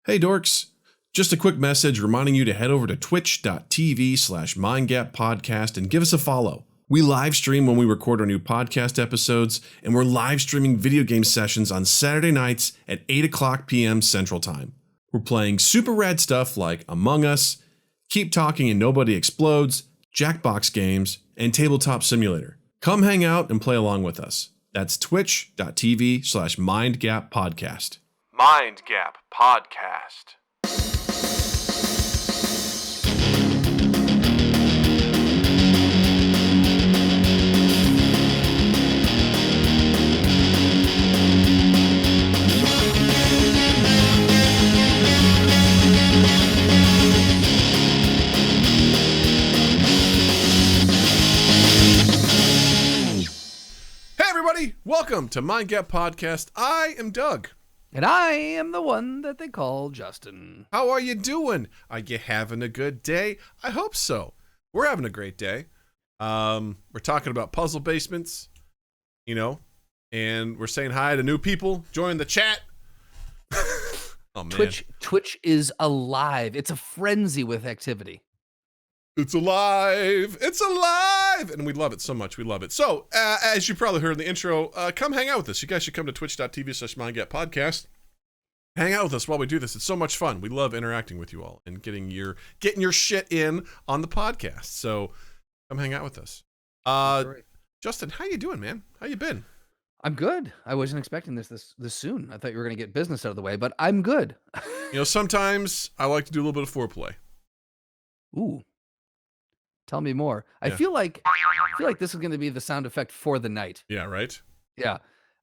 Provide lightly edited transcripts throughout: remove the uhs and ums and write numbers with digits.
Hey dorks, just a quick message reminding you to head over to twitch.tv/mindgappodcast and give us a follow. We live stream when we record our new podcast episodes, and we're live streaming video game sessions on Saturday nights at 8 o'clock p.m. Central Time. We're playing super rad stuff like Among Us, Keep Talking and Nobody Explodes, Jackbox games, and Tabletop Simulator. Come hang out and play along with us. That's twitch.tv/mindgappodcast. Mind Gap Podcast. Hey everybody, welcome to Mind Gap Podcast. I am Doug. And I am the one that they call Justin. How are you doing? Are you having a good day? I hope so. We're having a great day. We're talking about puzzle basements, and we're saying hi to new people. Join the chat. Oh man. Twitch is alive. It's a frenzy with activity. It's alive. It's alive. And we love it so much. We love it. So, as you probably heard in the intro, come hang out with us. You guys should come to twitch.tv/mindgappodcast. Hang out with us while we do this. It's so much fun. We love interacting with you all and getting your shit in on the podcast. So, come hang out with us. Justin, how you doing, man? How you been? I'm good. I wasn't expecting this soon. I thought you were going to get business out of the way, but I'm good. Sometimes I like to do a little bit of foreplay. Ooh. Tell me more. Yeah. I feel like this is going to be the sound effect for the night. Yeah, right? Yeah.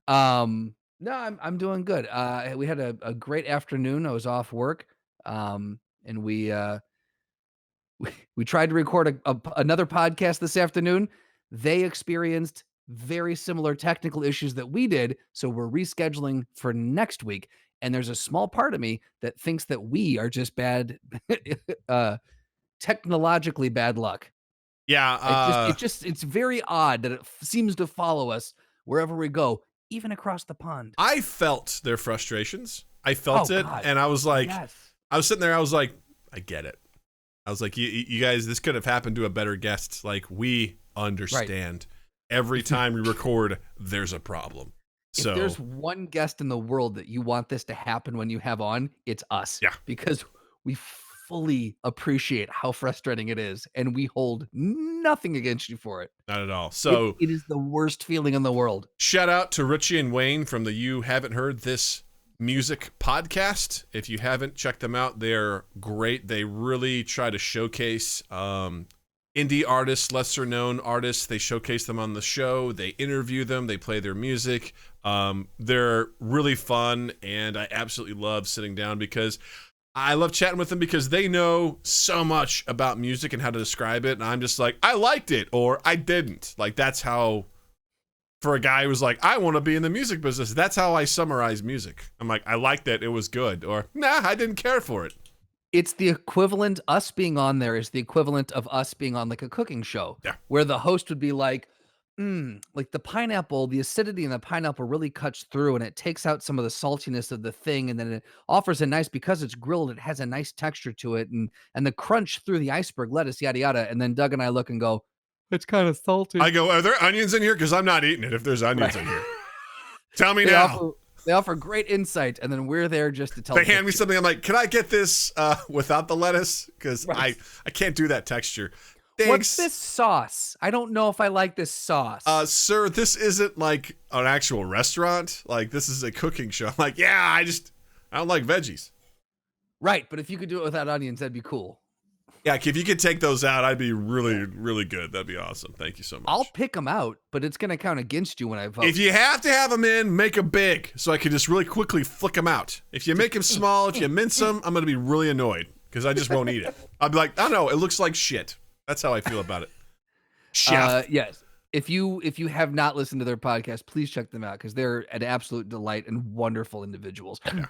No, I'm doing good. We had a great afternoon. I was off work. And we tried to record another podcast this afternoon. They experienced very similar technical issues that we did, so we're rescheduling for next week. And there's a small part of me that thinks that we are just bad, technologically bad luck. Yeah. It's very odd that it seems to follow us wherever we go, even across the pond. I felt their frustrations. I felt it. God. And I was like, Yes. I was sitting there. I was like, I get it. I was like, you guys, this could have happened to a better guest. Like, we understand. Every time we record, there's a problem. So If there's one guest in the world that you want this to happen when you have on, it's us. Yeah. Because we fully appreciate how frustrating it is, and we hold nothing against you for it. not at all. So it is the worst feeling in the world. shout out to Richie and Wayne from the You Haven't Heard This Music podcast. If you haven't checked them out, they're great. They really try to showcase indie artists, lesser known artists. They showcase them on the show. They interview them. They play their music. They're really fun, and I absolutely love sitting down because I love chatting with them because they know so much about music and how to describe it. And I'm just like, I liked it or I didn't. Like, that's how, for a guy who's like, I want to be in the music business, that's how I summarize music. I'm like, I liked it. It was good. Or, nah, I didn't care for it. It's the equivalent, us being on there is the equivalent of us being on like a cooking show. Yeah. Where the host would be like, like the pineapple, the acidity in the pineapple really cuts through and it takes out some of the saltiness of the thing. And then it offers a nice, because it's grilled, it has a nice texture to it. And the crunch through the iceberg lettuce, yada, yada. And then Doug and I look and go, it's kind of salty. I go, are there onions in here? Because I'm not eating it if there's onions in here. Tell me They now. They offer great insight, and then we're there just to tell. They hand me something. I'm like, can I get this without the lettuce? Because Right. I can't do that texture. Thanks. What's this sauce? I don't know if I like this sauce. Sir, this isn't like an actual restaurant. Like, this is a cooking show. I'm like, yeah, I don't like veggies. Right, but if you could do it without onions, that'd be cool. Yeah, if you could take those out, I'd be really, really good. That'd be awesome. Thank you so much. I'll pick them out, but it's going to count against you when I vote. If you have to have them in, make them big so I can just really quickly flick them out. If you make them small, if you mince them, I'm going to be really annoyed because I just won't eat it. I'll be like, I don't know, it looks like shit. That's how I feel about it. Chef. Yes. If you have not listened to their podcast, please check them out because they're an absolute delight and wonderful individuals. Yeah.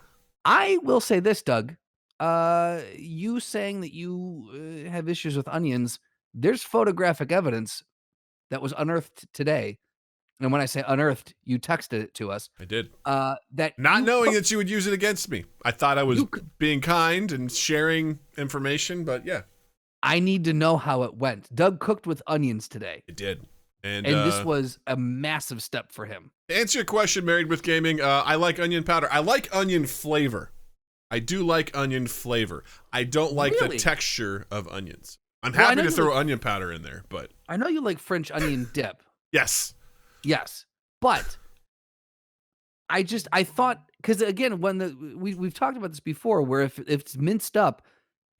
I will say this, Doug. You saying that you have issues with onions, there's photographic evidence that was unearthed today and when I say unearthed, you texted it to us. I did. That Not you knowing cook- that you would use it against me. I thought I was being kind and sharing information, but yeah. I need to know how it went. Doug cooked with onions today. It did. And this was a massive step for him. To answer your question, Married with Gaming, I like onion powder. I like onion flavor. I do like onion flavor. I don't like the texture of onions. I'm happy to throw onion powder in there, but... I know you like French onion dip. Yes. Yes. But I thought, because again, when we've talked about this before, where if it's minced up,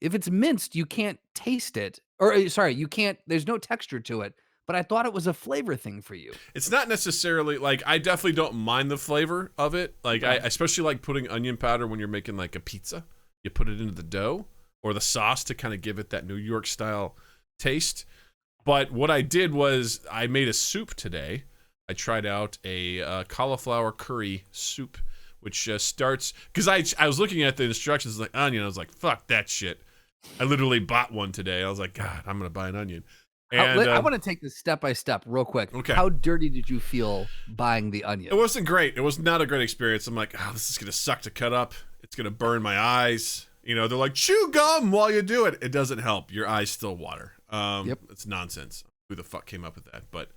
if it's minced, you can't taste it. Or sorry, you can't, there's no texture to it. But I thought it was a flavor thing for you. It's not necessarily, like, I definitely don't mind the flavor of it. Like, I especially like putting onion powder when you're making, like, a pizza. You put it into the dough or the sauce to kind of give it that New York style taste. But what I did was I made a soup today. I tried out a cauliflower curry soup, which starts, because I was looking at the instructions like onion. I was like, fuck that shit. I literally bought one today. I was like, God, I'm going to buy an onion. And, I want to take this step by step real quick. Okay. How dirty did you feel buying the onion? It wasn't great. It was not a great experience. I'm like, oh, this is going to suck to cut up. It's going to burn my eyes. You know, they're like, chew gum while you do it. It doesn't help. Your eyes still water. Yep. It's nonsense. Who the fuck came up with that? But,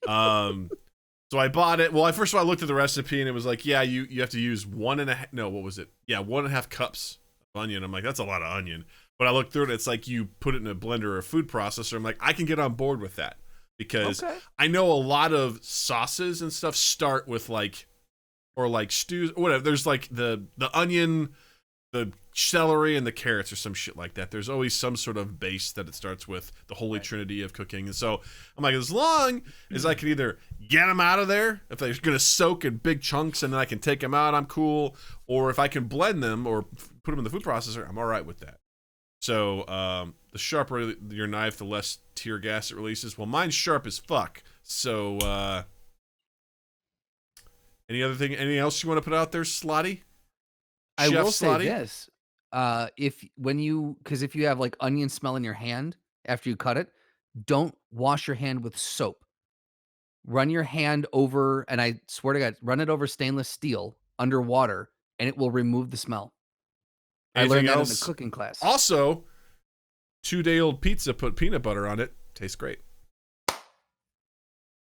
so I bought it. Well, first of all, I looked at the recipe and it was like, yeah, you have to use 1.5 cups of onion. I'm like, that's a lot of onion. But I looked through it, it's like you put it in a blender or a food processor. I'm like, I can get on board with that because I know a lot of sauces and stuff start with like stews or whatever. There's like the onion, the celery, and the carrots or some shit like that. There's always some sort of base that it starts with, the holy trinity of cooking. And so I'm like, as long as I can either get them out of there, if they're going to soak in big chunks and then I can take them out, I'm cool. Or if I can blend them or put them in the food processor, I'm all right with that. So, the sharper your knife, the less tear gas it releases. Well, mine's sharp as fuck. So, anything else you want to put out there, Slotty? I Chef will say Slotty? this. If you have like onion smell in your hand after you cut it, don't wash your hand with soap. Run your hand over, and I swear to God, run it over stainless steel under water, and it will remove the smell. Anything I learned that else? in a cooking class. Also, 2-day-old pizza, put peanut butter on it. Tastes great.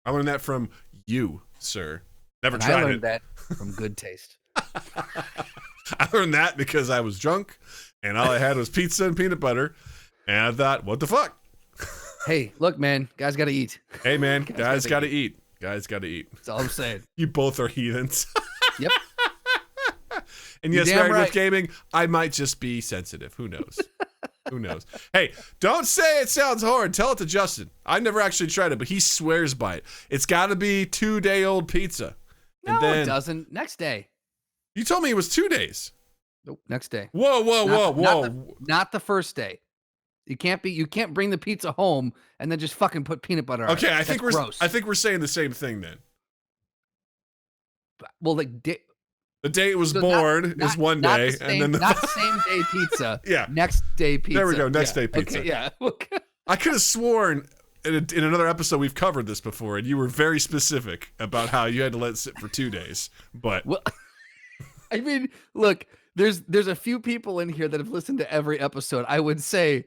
I learned that from you, sir. Never tried it. I learned that from Good Taste. I learned that because I was drunk, and all I had was pizza and peanut butter, and I thought, what the fuck? Hey, look, man, guys got to eat. Hey, man, guys got to eat. Guys got to eat. That's all I'm saying. You both are heathens. Yep. And yes, Married with Gaming, I might just be sensitive. Who knows? Who knows? Hey, don't say it sounds hard. Tell it to Justin. I never actually tried it, but he swears by it. It's got to be 2-day-old pizza. No, and then, it doesn't. Next day. You told me it was 2 days. Nope. Next day. Whoa. Not the first day. You can't bring the pizza home and then just fucking put peanut butter on it. Okay, I think we're saying the same thing then. Well, like the day it was born is one day, and then not same day pizza. Yeah, next day pizza. There we go. Next day pizza. Okay, yeah. I could have sworn in another episode we've covered this before, and you were very specific about how you had to let it sit for 2 days. But well, I mean, look, there's a few people in here that have listened to every episode. I would say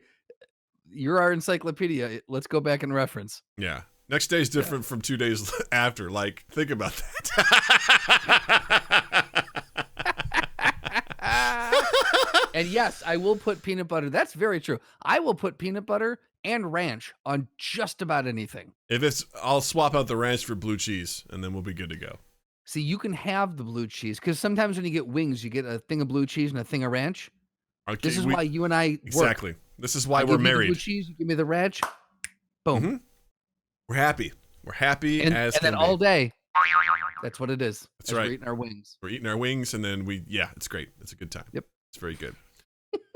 you're our encyclopedia. Let's go back and reference. Yeah. Next day is different from 2 days after. Like, think about that. And yes, I will put peanut butter. That's very true. I will put peanut butter and ranch on just about anything. I'll swap out the ranch for blue cheese, and then we'll be good to go. See, you can have the blue cheese, because sometimes when you get wings, you get a thing of blue cheese and a thing of ranch. Okay, this is why you and I work. Exactly. This is why we're married. Blue cheese, you give me the ranch. Boom. Mm-hmm. We're happy. We're happy and then all day. That's what it is. That's right. We're eating our wings. We're eating our wings, and then it's great. It's a good time. Yep. It's very good.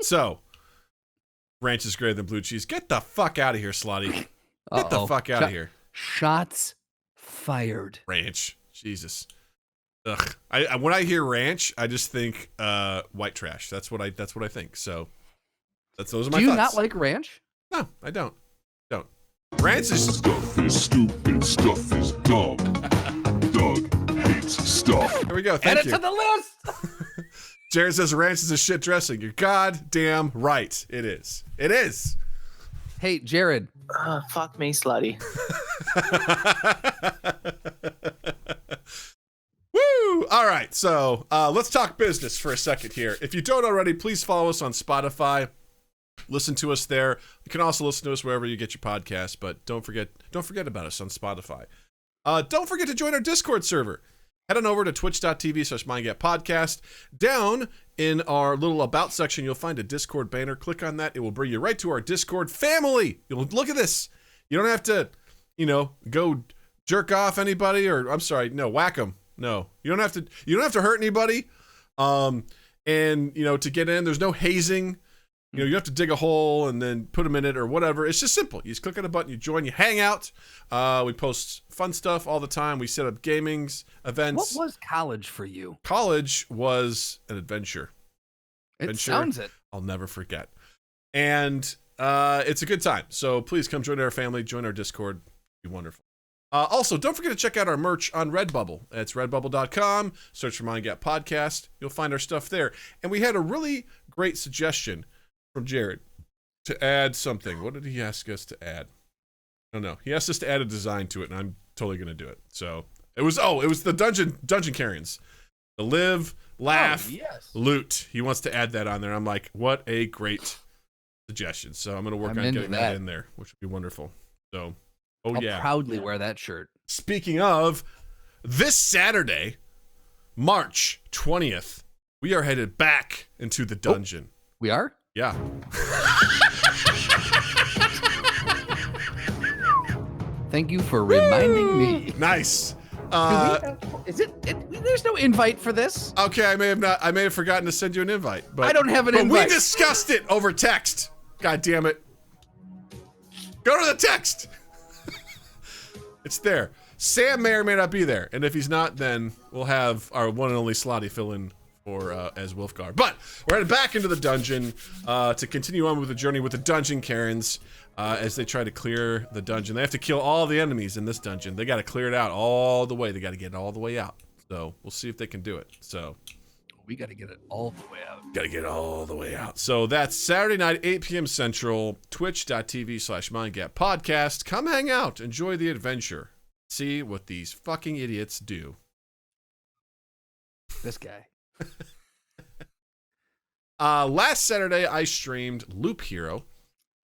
So, ranch is greater than blue cheese. Get the fuck out of here, Slotty. Get the fuck out of here. Shots fired. Ranch. Jesus. Ugh. When I hear ranch, I just think white trash. That's what I think. So, those are my thoughts. Do you not like ranch? No, I don't. Ranch is stuff is stupid, stuff is dumb. Doug hates stuff. Here we go. Add Thank it you. to the list. Jared says ranch is a shit dressing. You're goddamn right. It is. It is. Hey, Jared. Fuck me, slutty. Woo! All right, so let's talk business for a second here. If you don't already, please follow us on Spotify. Listen to us there. You can also listen to us wherever you get your podcasts, but don't forget about us on Spotify. Don't forget to join our Discord server. Head on over to twitch.tv/mindgappodcast. Down in our little about section, you'll find a Discord banner. Click on that. It will bring you right to our Discord family. You'll look at this. You don't have to, go jerk off anybody whack them. No, you don't have to hurt anybody. And to get in, there's no hazing. You have to dig a hole and then put them in it or whatever. It's just simple. You just click on a button, you join, you hang out. We post fun stuff all the time. We set up gamings, events. What was college for you? College was an adventure. It sounds it. I'll never forget. And it's a good time. So please come join our family, join our Discord. It'd be wonderful. Also, don't forget to check out our merch on Redbubble. It's redbubble.com. Search for Mind Gap Podcast. You'll find our stuff there. And we had a really great suggestion from Jared to add something. What did he ask us to add? I don't know. He asked us to add a design to it, and I'm totally going to do it. So it was the dungeon carrions. The live, laugh, loot. He wants to add that on there. I'm like, what a great suggestion. So I'm going to work on getting that in there, which would be wonderful. So, I'll proudly wear that shirt. Speaking of, this Saturday, March 20th, we are headed back into the dungeon. We are? Yeah. Thank you for reminding me. Nice. There's no invite for this. Okay, I may have forgotten to send you an invite, but I don't have an invite. We discussed it over text. God damn it. Go to the text. It's there. Sam may or may not be there, and if he's not, then we'll have our one and only Slotty fill in for as Wolfgar. But we're headed back into the dungeon to continue on with the journey with the Dungeon Karens as they try to clear the dungeon. They have to kill all the enemies in this dungeon. They got to clear it out all the way. They got to get it all the way out. So we'll see if they can do it. So we got to get it all the way out. Got to get it all the way out. So that's Saturday night, 8 p.m. Central, twitch.tv/mindgappodcast. Come hang out. Enjoy the adventure. See what these fucking idiots do. This guy. Last Saturday, I streamed Loop Hero,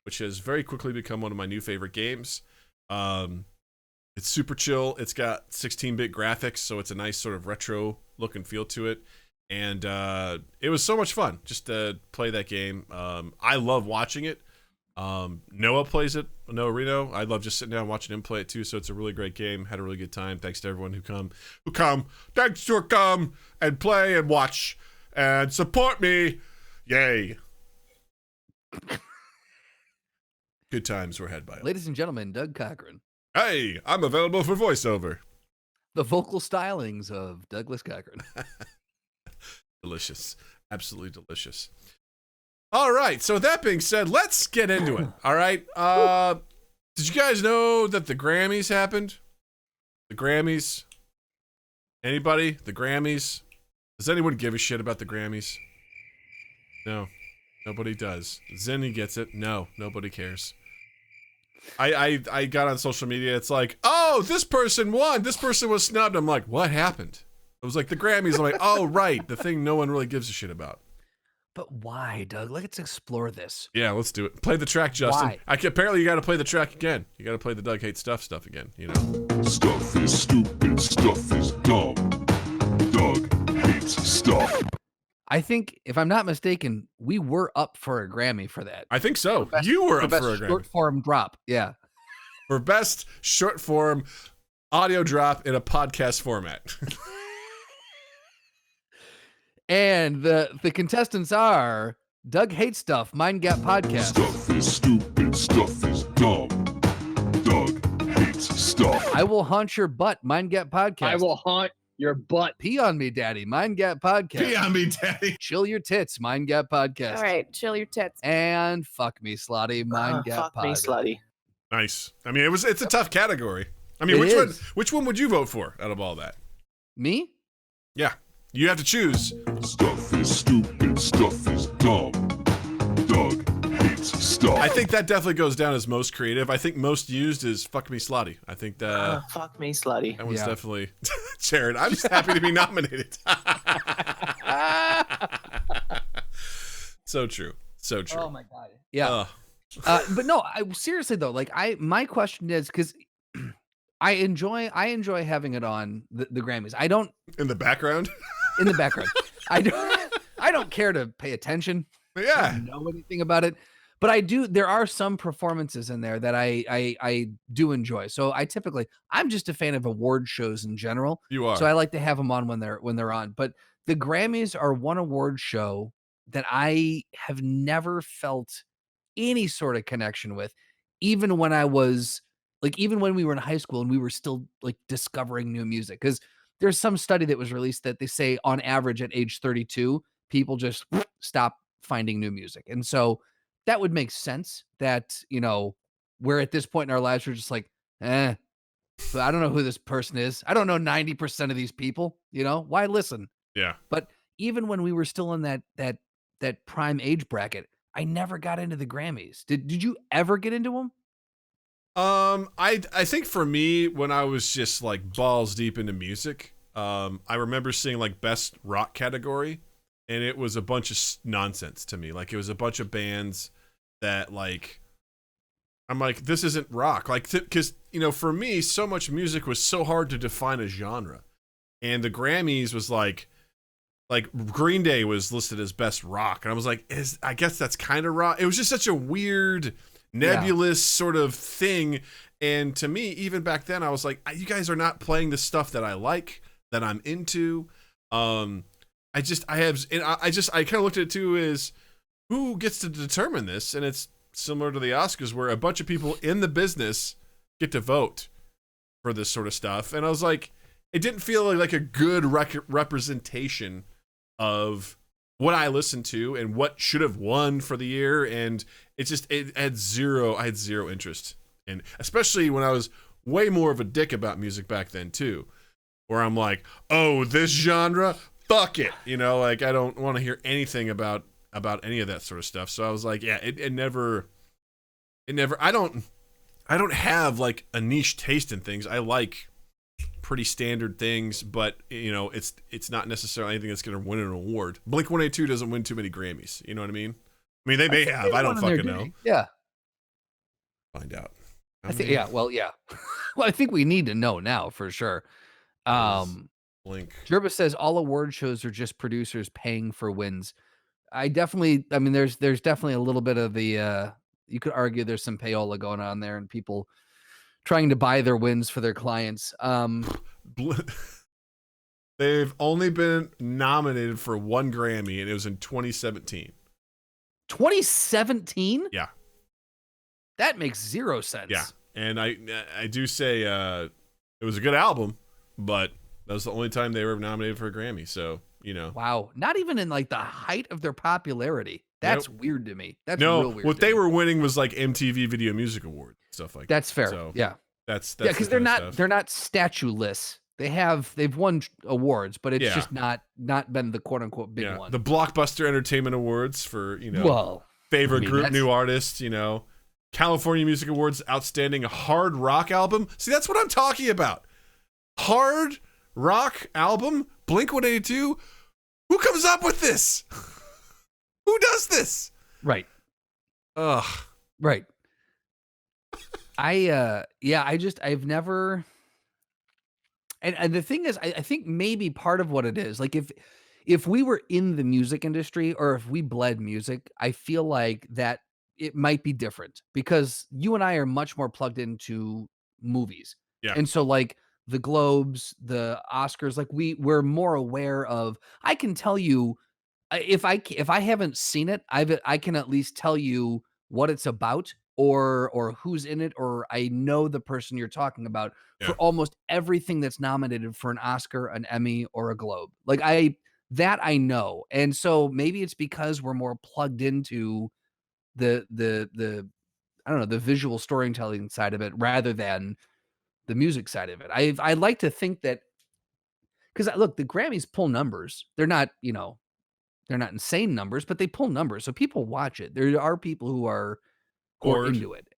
which has very quickly become one of my new favorite games. It's super chill. It's got 16-bit graphics, so it's a nice sort of retro look and feel to it. And it was so much fun just to play that game. I love watching it. Noah plays it, Noah Reno. I love just sitting down and watching him play it too. So it's a really great game. Had a really good time. Thanks to everyone who come. Thanks for come and play and watch and support me. Yay. Good times were had by all. Ladies and gentlemen, Doug Cochran. Hey, I'm available for voiceover. The vocal stylings of Douglas Cochran. Delicious. Absolutely delicious. All right. So that being said, let's get into it. All right. Did you guys know that the Grammys happened? The Grammys? Anybody? The Grammys? Does anyone give a shit about the Grammys? No. Nobody does. Zenny gets it. No. Nobody cares. I got on social media. It's like, oh, this person won. This person was snubbed. I'm like, what happened? It was like the Grammys. I'm like, oh, right. The thing no one really gives a shit about. But why, Doug? Let's explore this. Yeah, let's do it. Play the track, Justin. Why? Apparently, you got to play the track again. You got to play the Doug Hates Stuff again, you know? Stuff is stupid. Stuff is dumb. Doug hates stuff. I think, if I'm not mistaken, we were up for a Grammy for that. I think so. You were up for a Grammy. Short form drop, yeah. For best short form audio drop in a podcast format. And the contestants are Doug Hates Stuff, Mind Gap Podcast. Stuff is stupid. Stuff is dumb. Doug hates stuff. I Will Haunt Your Butt, Mind Gap Podcast. I will haunt your butt. Pee on Me, Daddy, Mind Gap Podcast. Pee on me, Daddy. Chill Your Tits, Mind Gap Podcast. All right, chill your tits. And Fuck Me, Slotty, Mind Gap Fuck me, Podcast. slutty. Nice. I mean, it's a tough category. I mean, which one would you vote for out of all that? Me? Yeah. You have to choose. Stuff is stupid, stuff is dumb. Doug hates stuff. I think that definitely goes down as most creative. I think most used is fuck me slutty. I think that Fuck me, slutty. that one's Yeah. definitely Jared. I'm just happy to be nominated. So true. So true. Oh my god. Yeah. But no, seriously though, like my question is because I enjoy having it on the Grammys. I don't In the background. in the background. I don't care to pay attention. I Yeah. don't know anything about it. But I do. There are some performances in there that I do enjoy. So I'm just a fan of award shows in general. You are. So I like to have them on when they're on. But the Grammys are one award show that I have never felt any sort of connection with, even when I was even when we were in high school and we were still like discovering new music. Because there's some study that was released that they say on average at age 32, people just stop finding new music. And so that would make sense that, we're at this point in our lives, we're just like, but I don't know who this person is. I don't know 90% of these people, why listen? Yeah. But even when we were still in that prime age bracket, I never got into the Grammys. Did you ever get into them? I think for me, when I was just like balls deep into music, I remember seeing like best rock category, and it was a bunch of nonsense to me. Like it was a bunch of bands that like, I'm like, this isn't rock. Like, because for me, so much music was so hard to define a genre, and the Grammys was like Green Day was listed as best rock, and I was like, I guess that's kind of rock. It was just such a weird, nebulous sort of thing. And to me, even back then, I was like, you guys are not playing the stuff that I like, that I'm into. I kind of looked at it too as who gets to determine this, and it's similar to the Oscars where a bunch of people in the business get to vote for this sort of stuff. And I was like, it didn't feel like a good representation of what I listened to and what should have won for the year. And I had zero interest. And especially when I was way more of a dick about music back then too, where I'm like, oh, this genre, fuck it. Like I don't want to hear anything about any of that sort of stuff. So I was like, yeah, it never, I don't have like a niche taste in things. I like pretty standard things, but it's not necessarily anything that's going to win an award. Blink-182 doesn't win too many Grammys. You know what I mean? I mean, they may have. I don't fucking know. Yeah. Find out. I think, yeah. Well, yeah. Well, I think we need to know now for sure. Blink. Jervis says all award shows are just producers paying for wins. I mean, there's definitely a little bit of the, you could argue there's some payola going on there and people trying to buy their wins for their clients. They've only been nominated for one Grammy, and it was in 2017. 2017? Yeah. That makes zero sense. Yeah. And I do say it was a good album, but that was the only time they were nominated for a Grammy. So, Wow. Not even in like the height of their popularity. That's weird to me. That's no, real weird. What they were winning was like MTV Video Music Award, stuff like that's that. fair. So yeah. That's because they're not statueless. They've won awards, but it's just not been the quote unquote big one. The Blockbuster Entertainment Awards for, well, favorite group, new artist, California Music Awards, outstanding hard rock album. See, that's what I'm talking about. Hard rock album, Blink-182. Who comes up with this? Who does this? Right. Ugh. Right. I've never, and the thing is, I think maybe part of what it is, like if we were in the music industry or if we bled music, I feel like that it might be different because you and I are much more plugged into movies. Yeah. And so like the Globes, the Oscars, like we're more aware of, I can tell you if I haven't seen it, I can at least tell you what it's about or who's in it, or I know the person you're talking about for almost everything that's nominated for an Oscar, an Emmy, or a Globe. Like I know. And so maybe it's because we're more plugged into the I don't know, the visual storytelling side of it rather than the music side of it. I like to think that because look, the Grammys pull numbers. They're not, they're not insane numbers, but they pull numbers. So people watch it. There are people who are Bored. into it.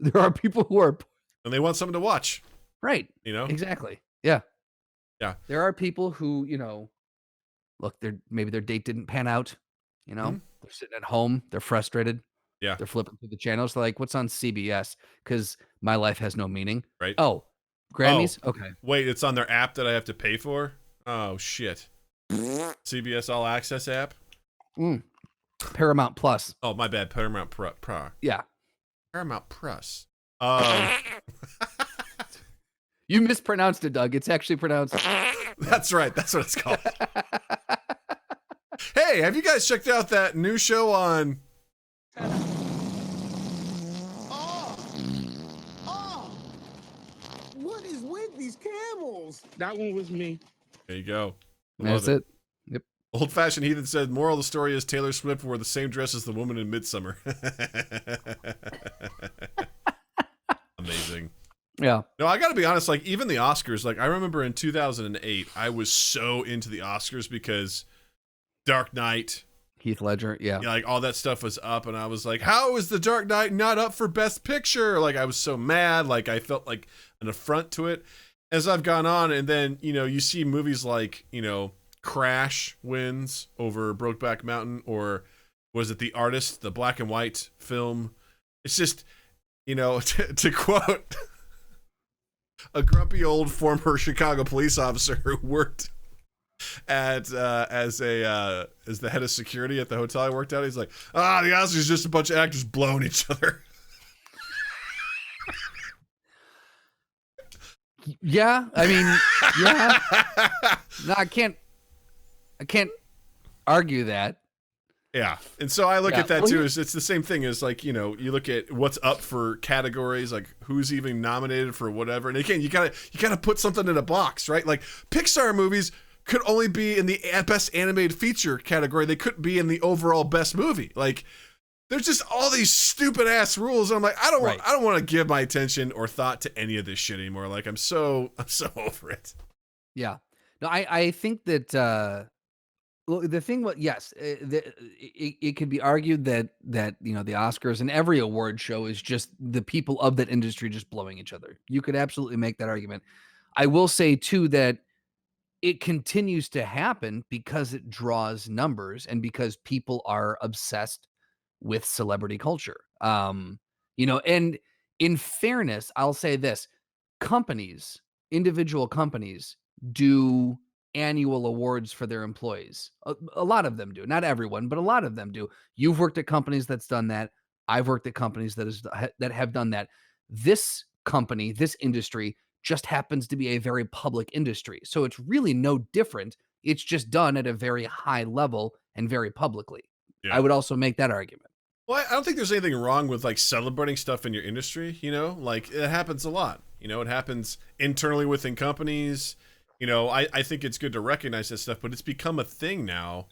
There are people who are And they want something to watch. right. You know? Exactly. Yeah. Yeah. There are people who, look, maybe their date didn't pan out. Mhm. They're sitting at home. They're frustrated. Yeah. They're flipping through the channels. They're like, what's on CBS? Because my life has no meaning. Right. Oh, Grammys? Okay. Wait, it's on their app that I have to pay for? Oh, shit. CBS All Access app? Paramount Plus. Oh, my bad. Paramount Pro. Yeah. Paramount Plus. You mispronounced it, Doug. It's actually pronounced. That's right. That's what it's called. Hey, have you guys checked out that new show on... What is with these camels? That one was me. There you go. That's it. Yep. Old-fashioned heathen said, moral of the story is Taylor Swift wore the same dress as the woman in Midsummer. Amazing. Yeah. No, I got to be honest, like, even the Oscars, like, I remember in 2008, I was so into the Oscars because Dark Knight, Heath Ledger. Yeah. like, all that stuff was up, and I was like, how is the Dark Knight not up for Best Picture? Like, I was so mad, like, I felt like an affront to it. As I've gone on, and then, you see movies like, Crash wins over Brokeback Mountain, or was it The Artist, the black and white film? It's just, to quote a grumpy old former Chicago police officer who worked at as the head of security at the hotel I worked at, he's like, the Oscars is just a bunch of actors blowing each other. Yeah. I mean, yeah. No, I can't argue that. Yeah. And so I look Yeah. at that Well, too. It's the same thing as like, you look at what's up for categories, like who's even nominated for whatever. And again, you gotta put something in a box, right? Like Pixar movies could only be in the best animated feature category. They couldn't be in the overall best movie. Like there's just all these stupid ass rules. And I'm like, I don't want to give my attention or thought to any of this shit anymore. Like I'm so over it. Yeah. No, I think that, well, the thing, yes, it could be argued that the Oscars and every award show is just the people of that industry just blowing each other. You could absolutely make that argument. I will say too that it continues to happen because it draws numbers and because people are obsessed with celebrity culture. And in fairness, I'll say this: individual companies do annual awards for their employees. A lot of them do, not everyone, but a lot of them do. You've worked at companies that's done that. I've worked at companies that have done that. This company, this industry just happens to be a very public industry. So it's really no different. It's just done at a very high level and very publicly. Yeah. I would also make that argument. Well, I don't think there's anything wrong with like celebrating stuff in your industry, like it happens a lot. It happens internally within companies. I think it's good to recognize that stuff, but it's become a thing now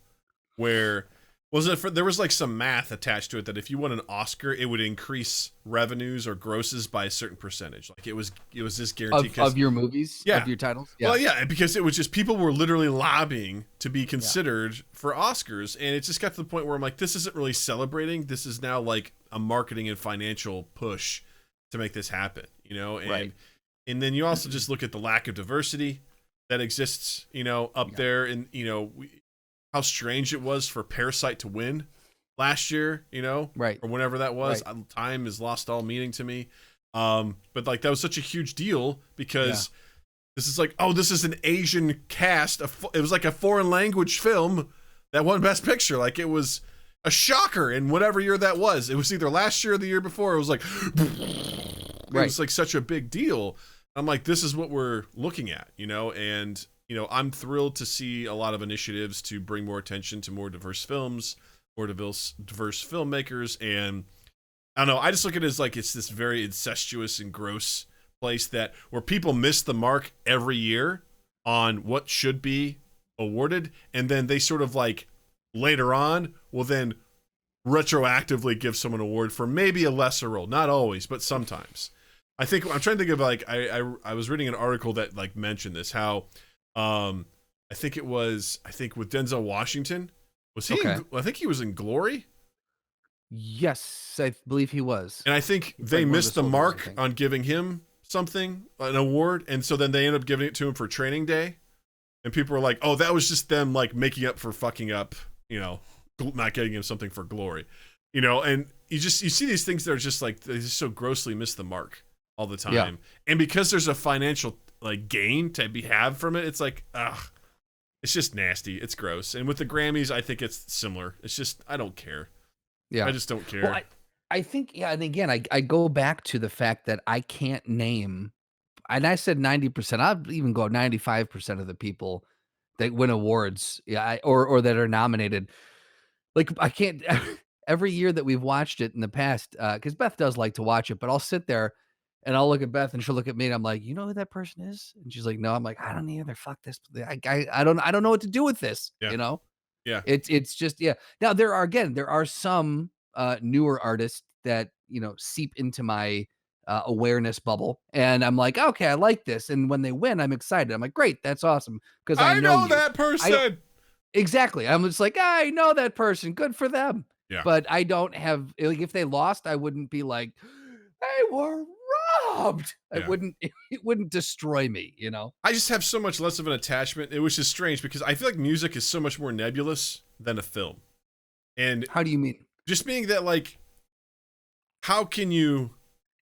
where there was like some math attached to it that if you won an Oscar, it would increase revenues or grosses by a certain percentage. Like it was this guarantee of your movies, yeah. of your titles. Yeah. Well, yeah, because it was just people were literally lobbying to be considered for Oscars, and it just got to the point where I'm like, this isn't really celebrating. This is now like a marketing and financial push to make this happen, and Right. and then you also just look at the lack of diversity that exists, up there, and how strange it was for Parasite to win last year, Right. or whenever that was. Right. Time has lost all meaning to me. But like that was such a huge deal because this is like, this is an Asian cast. It was like a foreign language film that won Best Picture. Like it was a shocker in whatever year that was. It was either last year or the year before. It was like, it was like such a big deal. I'm like, this is what we're looking at, and I'm thrilled to see a lot of initiatives to bring more attention to more diverse films, more diverse filmmakers. And I don't know, I just look at it as like, it's this very incestuous and gross place where people miss the mark every year on what should be awarded. And then they sort of like later on will then retroactively give someone an award for maybe a lesser role. Not always, but sometimes. I'm trying to think of like, I was reading an article that like mentioned this, how I think with Denzel Washington. Was he? Okay. I think he was in Glory. Yes, I believe he was. And I think He they played one of missed the the soldiers, I mark think. on giving him something, an award, and so then they end up giving it to him for Training Day. And people were like, "Oh, that was just them like making up for fucking up, not getting him something for Glory." And you see these things that are just like they just so grossly miss the mark all the time. Yeah. And because there's a financial like gain to be had from it, it's like, it's just nasty. It's gross. And with the Grammys, I think it's similar. It's just I don't care. Yeah. I just don't care. Well, I think, yeah, and again, I go back to the fact that I can't name, and I said 90%, I'd even go 95% of the people that win awards, or that are nominated. Like, I can't, every year that we've watched it in the past, because Beth does like to watch it, but I'll sit there and I'll look at Beth and she'll look at me and I'm like, you know who that person is? And she's like, no. I'm like, I don't either. Fuck this. I don't know what to do with this. Yeah. Yeah. It's just, yeah. Now there are some newer artists that, seep into my awareness bubble. And I'm like, okay, I like this. And when they win, I'm excited. I'm like, great, that's awesome. Because I know you. That person. Exactly. I'm just like, I know that person. Good for them. Yeah. But I don't have, like, if they lost, I wouldn't be like, they were robbed. Yeah. It wouldn't destroy me, I just have so much less of an attachment, which is strange because I feel like music is so much more nebulous than a film. And How do you mean? just being that, like, how can you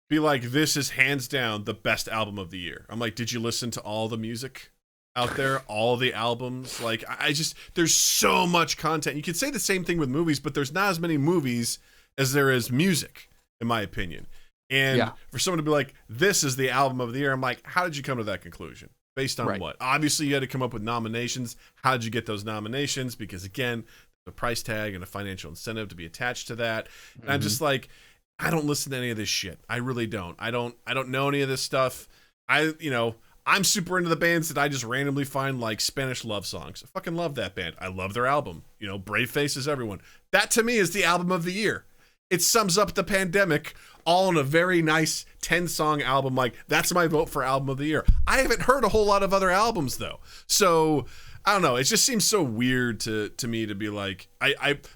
be like, this is hands down the best album of the year? I'm like, did you listen to all the music out there, all the albums? Like, there's so much content. You could say the same thing with movies, but there's not as many movies as there is music, in my opinion. And for someone to be like, this is the album of the year, I'm like, how did you come to that conclusion? Based on what? Obviously, you had to come up with nominations. How did you get those nominations? Because, again, the price tag and a financial incentive to be attached to that. And I'm just like, I don't listen to any of this shit. I really don't. I don't know any of this stuff. I'm super into the bands that I just randomly find like Spanish love songs. I fucking love that band. I love their album. Brave Faces, everyone. That to me is the album of the year. It sums up the pandemic all in a very nice 10-song album. Like, that's my vote for album of the year. I haven't heard a whole lot of other albums though. So I don't know. It just seems so weird to me to be like,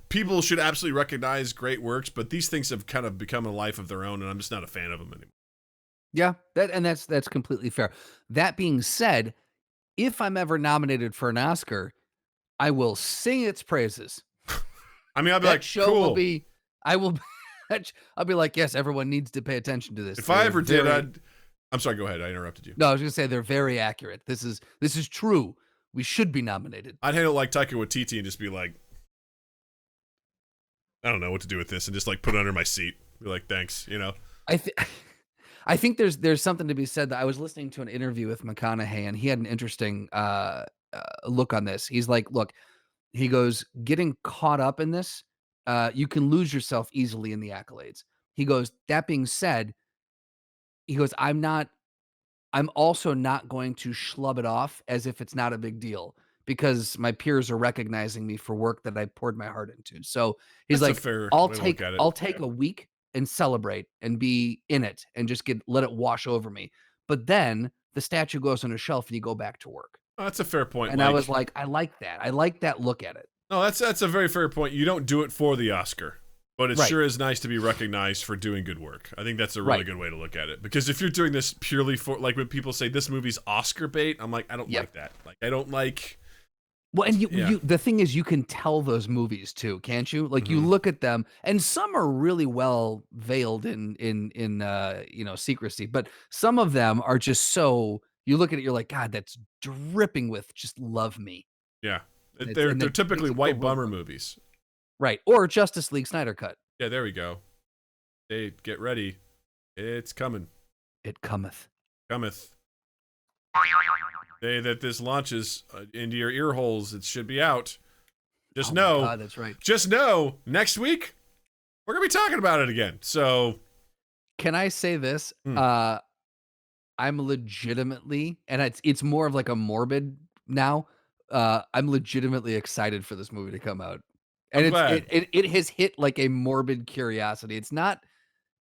people should absolutely recognize great works, but these things have kind of become a life of their own, and I'm just not a fan of them anymore. Yeah, that's completely fair. That being said, if I'm ever nominated for an Oscar, I will sing its praises. I mean, I'll be That like, show cool. will be, I'll be like, yes, everyone needs to pay attention to this. If I ever did, I'm sorry, go ahead. I interrupted you. No, I was gonna say they're very accurate. This is true. We should be nominated. I'd handle like Taika Waititi and just be like, I don't know what to do with this, and just like put it under my seat. Be like, thanks, I think there's something to be said that I was listening to an interview with McConaughey, and he had an interesting look on this. He's like, look, he goes, getting caught up in this, you can lose yourself easily in the accolades. He goes, that being said, he goes, I'm also not going to schlub it off as if it's not a big deal because my peers are recognizing me for work that I poured my heart into. So he's That's like, a fair I'll way to look at it. take a week and celebrate and be in it and just let it wash over me. But then the statue goes on a shelf and you go back to work. Oh, that's a fair point. And I was like, I like that. I like that look at it. No, that's a very fair point. You don't do it for the Oscar, but it Right. sure is nice to be recognized for doing good work. I think that's a really good way to look at it. Because if you're doing this purely for, like, when people say this movie's Oscar bait, I'm like, I don't like that. Like, I don't like. Well, and you the thing is, you can tell those movies too, can't you? Like, you look at them, and some are really well veiled in secrecy, but some of them are just so, you look at it, you're like, God, that's dripping with just love me. Yeah, And they're it typically makes it white feel bummer real. movies. Right, or Justice League Snyder cut. Yeah, there we go. Hey, get ready. It's coming. It cometh. Cometh. Day that this launches into your ear holes, it should be out. Just know. God, that's right. Just know, next week, we're going to be talking about it again. So. Can I say this? I'm legitimately, and it's more of like a morbid now. I'm legitimately excited for this movie to come out. And it has hit like a morbid curiosity. It's not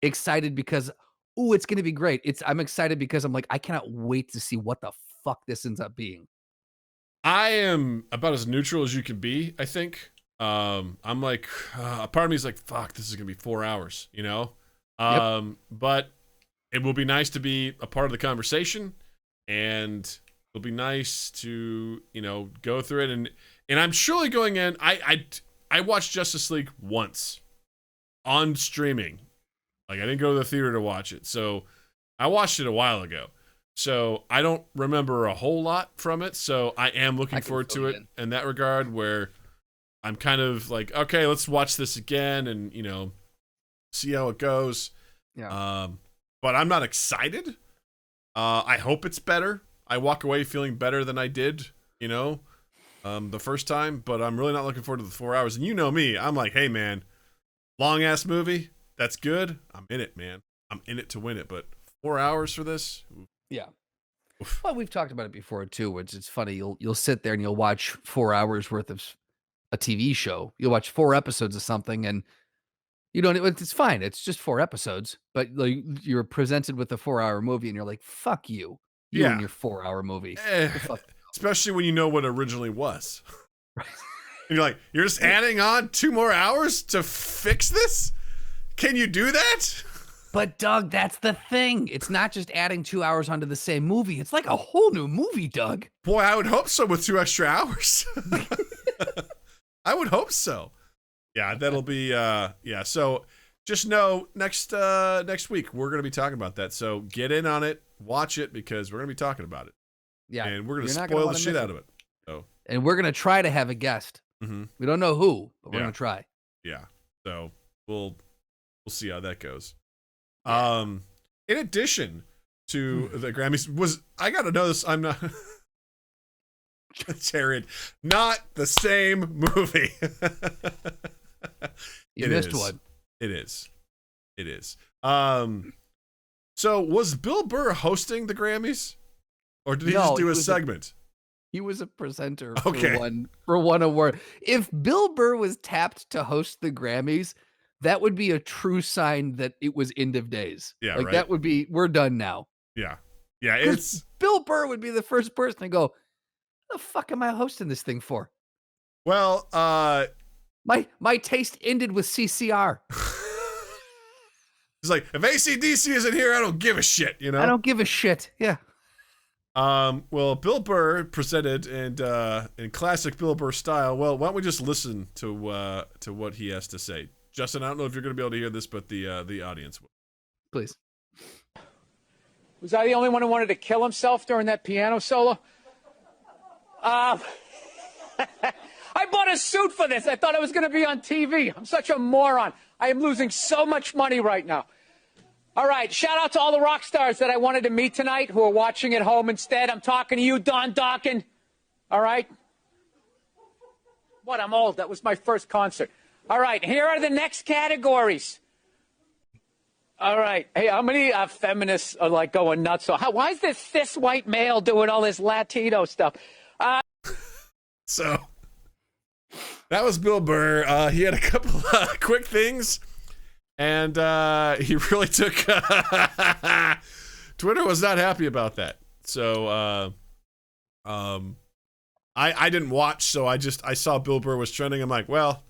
excited because, it's going to be great. I'm excited because I'm like, I cannot wait to see what the fuck this ends up being. I am about as neutral as you can be, I think. I'm like, a part of me is like, fuck, this is going to be 4 hours, you know? But it will be nice to be a part of the conversation, and it'll be nice to, you know, go through it. And I'm surely going in, I watched Justice League once on streaming. Like, I didn't go to the theater to watch it. So I watched it a while ago. So I don't remember a whole lot from it. So I am looking forward to it in that regard, where I'm kind of like, okay, let's watch this again and, you know, see how it goes. Yeah. But I'm not excited. I hope it's better. I walk away feeling better than I did, you know, the first time. But I'm really not looking forward to the 4 hours. And you know me, I'm like, hey, man, long ass movie. That's good. I'm in it, man. I'm in it to win it. But 4 hours for this? Yeah. Well, we've talked about it before too, which it's funny. You'll sit there and you'll watch 4 hours worth of a TV show. You'll watch 4 episodes of something, and you don't. It's fine. It's just 4 episodes, but like, you're presented with a 4-hour movie, and you're like, "Fuck you, you and your 4-hour movie." Especially when you know what it originally was. And you're like, you're just adding on 2 more hours to fix this? Can you do that? But Doug, that's the thing. It's not just adding 2 hours onto the same movie. It's like a whole new movie, Doug. Boy, I would hope so with 2 extra hours. I would hope so. Yeah, that'll be yeah. So just know next week we're gonna be talking about that. So get in on it, watch it, because we're gonna be talking about it. Yeah, and we're gonna spoil the shit out of it. So, and we're gonna try to have a guest. Mm-hmm. We don't know who, but we're gonna try. Yeah. So we'll see how that goes. Yeah. In addition to the Grammys, I gotta know this. I'm not. Jared, not the same movie. You missed one. It is. So was Bill Burr hosting the Grammys, or did he just do a segment? He was a presenter for one award. If Bill Burr was tapped to host the Grammys, that would be a true sign that it was end of days. Yeah, like right? That would be, we're done now. Yeah. It's Bill Burr would be the first person to go, the fuck am I hosting this thing for? Well, my taste ended with CCR. It's like, if AC/DC isn't here, I don't give a shit, you know? I don't give a shit. Yeah. Well, Bill Burr presented, and in classic Bill Burr style, well, why don't we just listen to what he has to say? Justin, I don't know if you're going to be able to hear this, but the audience will. Please. Was I the only one who wanted to kill himself during that piano solo? I bought a suit for this. I thought I was going to be on TV. I'm such a moron. I am losing so much money right now. All right, shout out to all the rock stars that I wanted to meet tonight who are watching at home instead. I'm talking to you, Don Dawkins. All right? What, I'm old. That was my first concert. All right, here are the next categories. All right. Hey, how many feminists are like going nuts? So why is this cis white male doing all this Latino stuff? So that was Bill Burr. He had a couple quick things, and he really took Twitter was not happy about that. So I didn't watch, so I saw Bill Burr was trending. I'm like, well,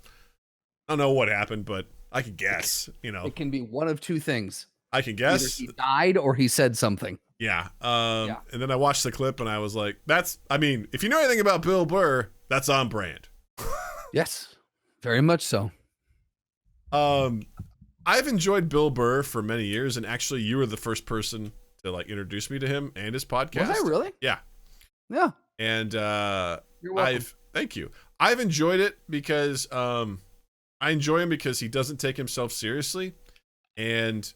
I don't know what happened, but I can guess, you know. It can be one of two things. I can guess. Either he died or he said something. Yeah. And then I watched the clip and I was like, if you know anything about Bill Burr, that's on brand. Yes, very much so. I've enjoyed Bill Burr for many years, and actually you were the first person to like introduce me to him and his podcast. Was I really? Yeah. Yeah. And You're welcome. Thank you. I've enjoyed it because I enjoy him because he doesn't take himself seriously, and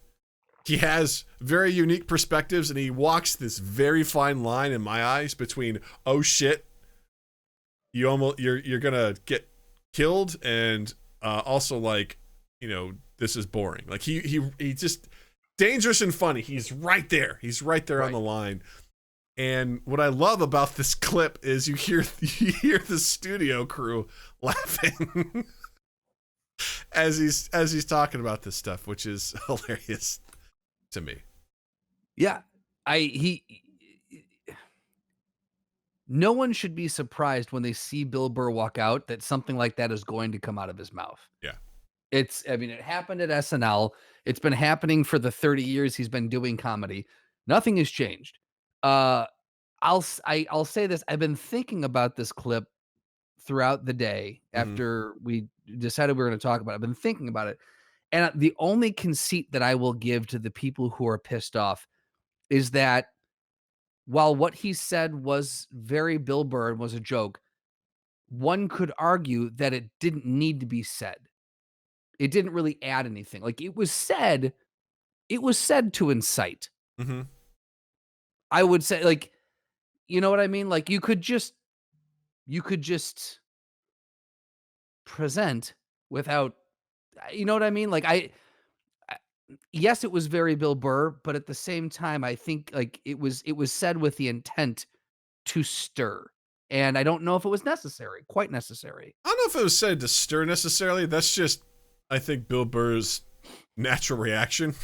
he has very unique perspectives, and he walks this very fine line in my eyes between, oh shit, you're gonna get killed, and also like, you know, this is boring. Like he just dangerous and funny. He's right there. On the line. And what I love about this clip is you hear the studio crew laughing as he's talking about this stuff, which is hilarious to me. Yeah. no one should be surprised when they see Bill Burr walk out that something like that is going to come out of his mouth. Yeah. I mean, it happened at SNL. It's been happening for the 30 years he's been doing comedy. Nothing has changed. I'll say this. I've been thinking about this clip throughout the day after we decided we were going to talk about it. I've been thinking about it. And the only conceit that I will give to the people who are pissed off is that while what he said was very Bill Burr and was a joke, one could argue that it didn't need to be said. It didn't really add anything. Like it was said to incite. Mm-hmm. I would say, like, you know what I mean? Like you could just present without, you know what I mean? Like yes, it was very Bill Burr, but at the same time, I think like it was said with the intent to stir. And I don't know if it was quite necessary. I don't know if it was said to stir necessarily. That's just, I think, Bill Burr's natural reaction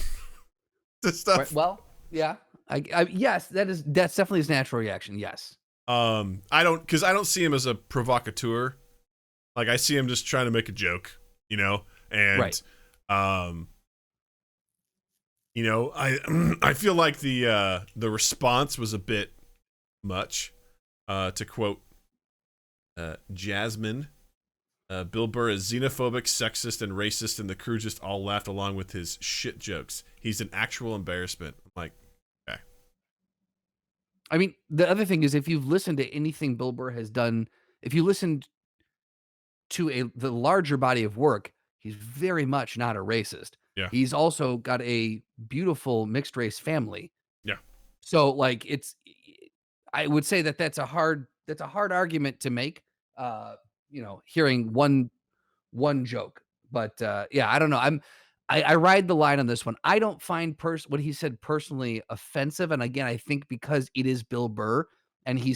to stuff. Right, well, yeah. Yes, that's definitely his natural reaction. Yes. I don't see him as a provocateur. Like I see him just trying to make a joke, you know? And right. You know, I feel like the response was a bit much. To quote Jasmine, Bill Burr is xenophobic, sexist, and racist, and the crew just all laughed along with his shit jokes. He's an actual embarrassment. I'm like, okay. I mean, the other thing is, if you've listened to anything Bill Burr has done, if you listened to the larger body of work, he's very much not a racist. Yeah. He's also got a beautiful mixed race family. Yeah. So like I would say that's a hard argument to make. You know, hearing one joke, but yeah, I don't know. I ride the line on this one. I don't find what he said personally offensive, and again, I think because it is Bill Burr, and he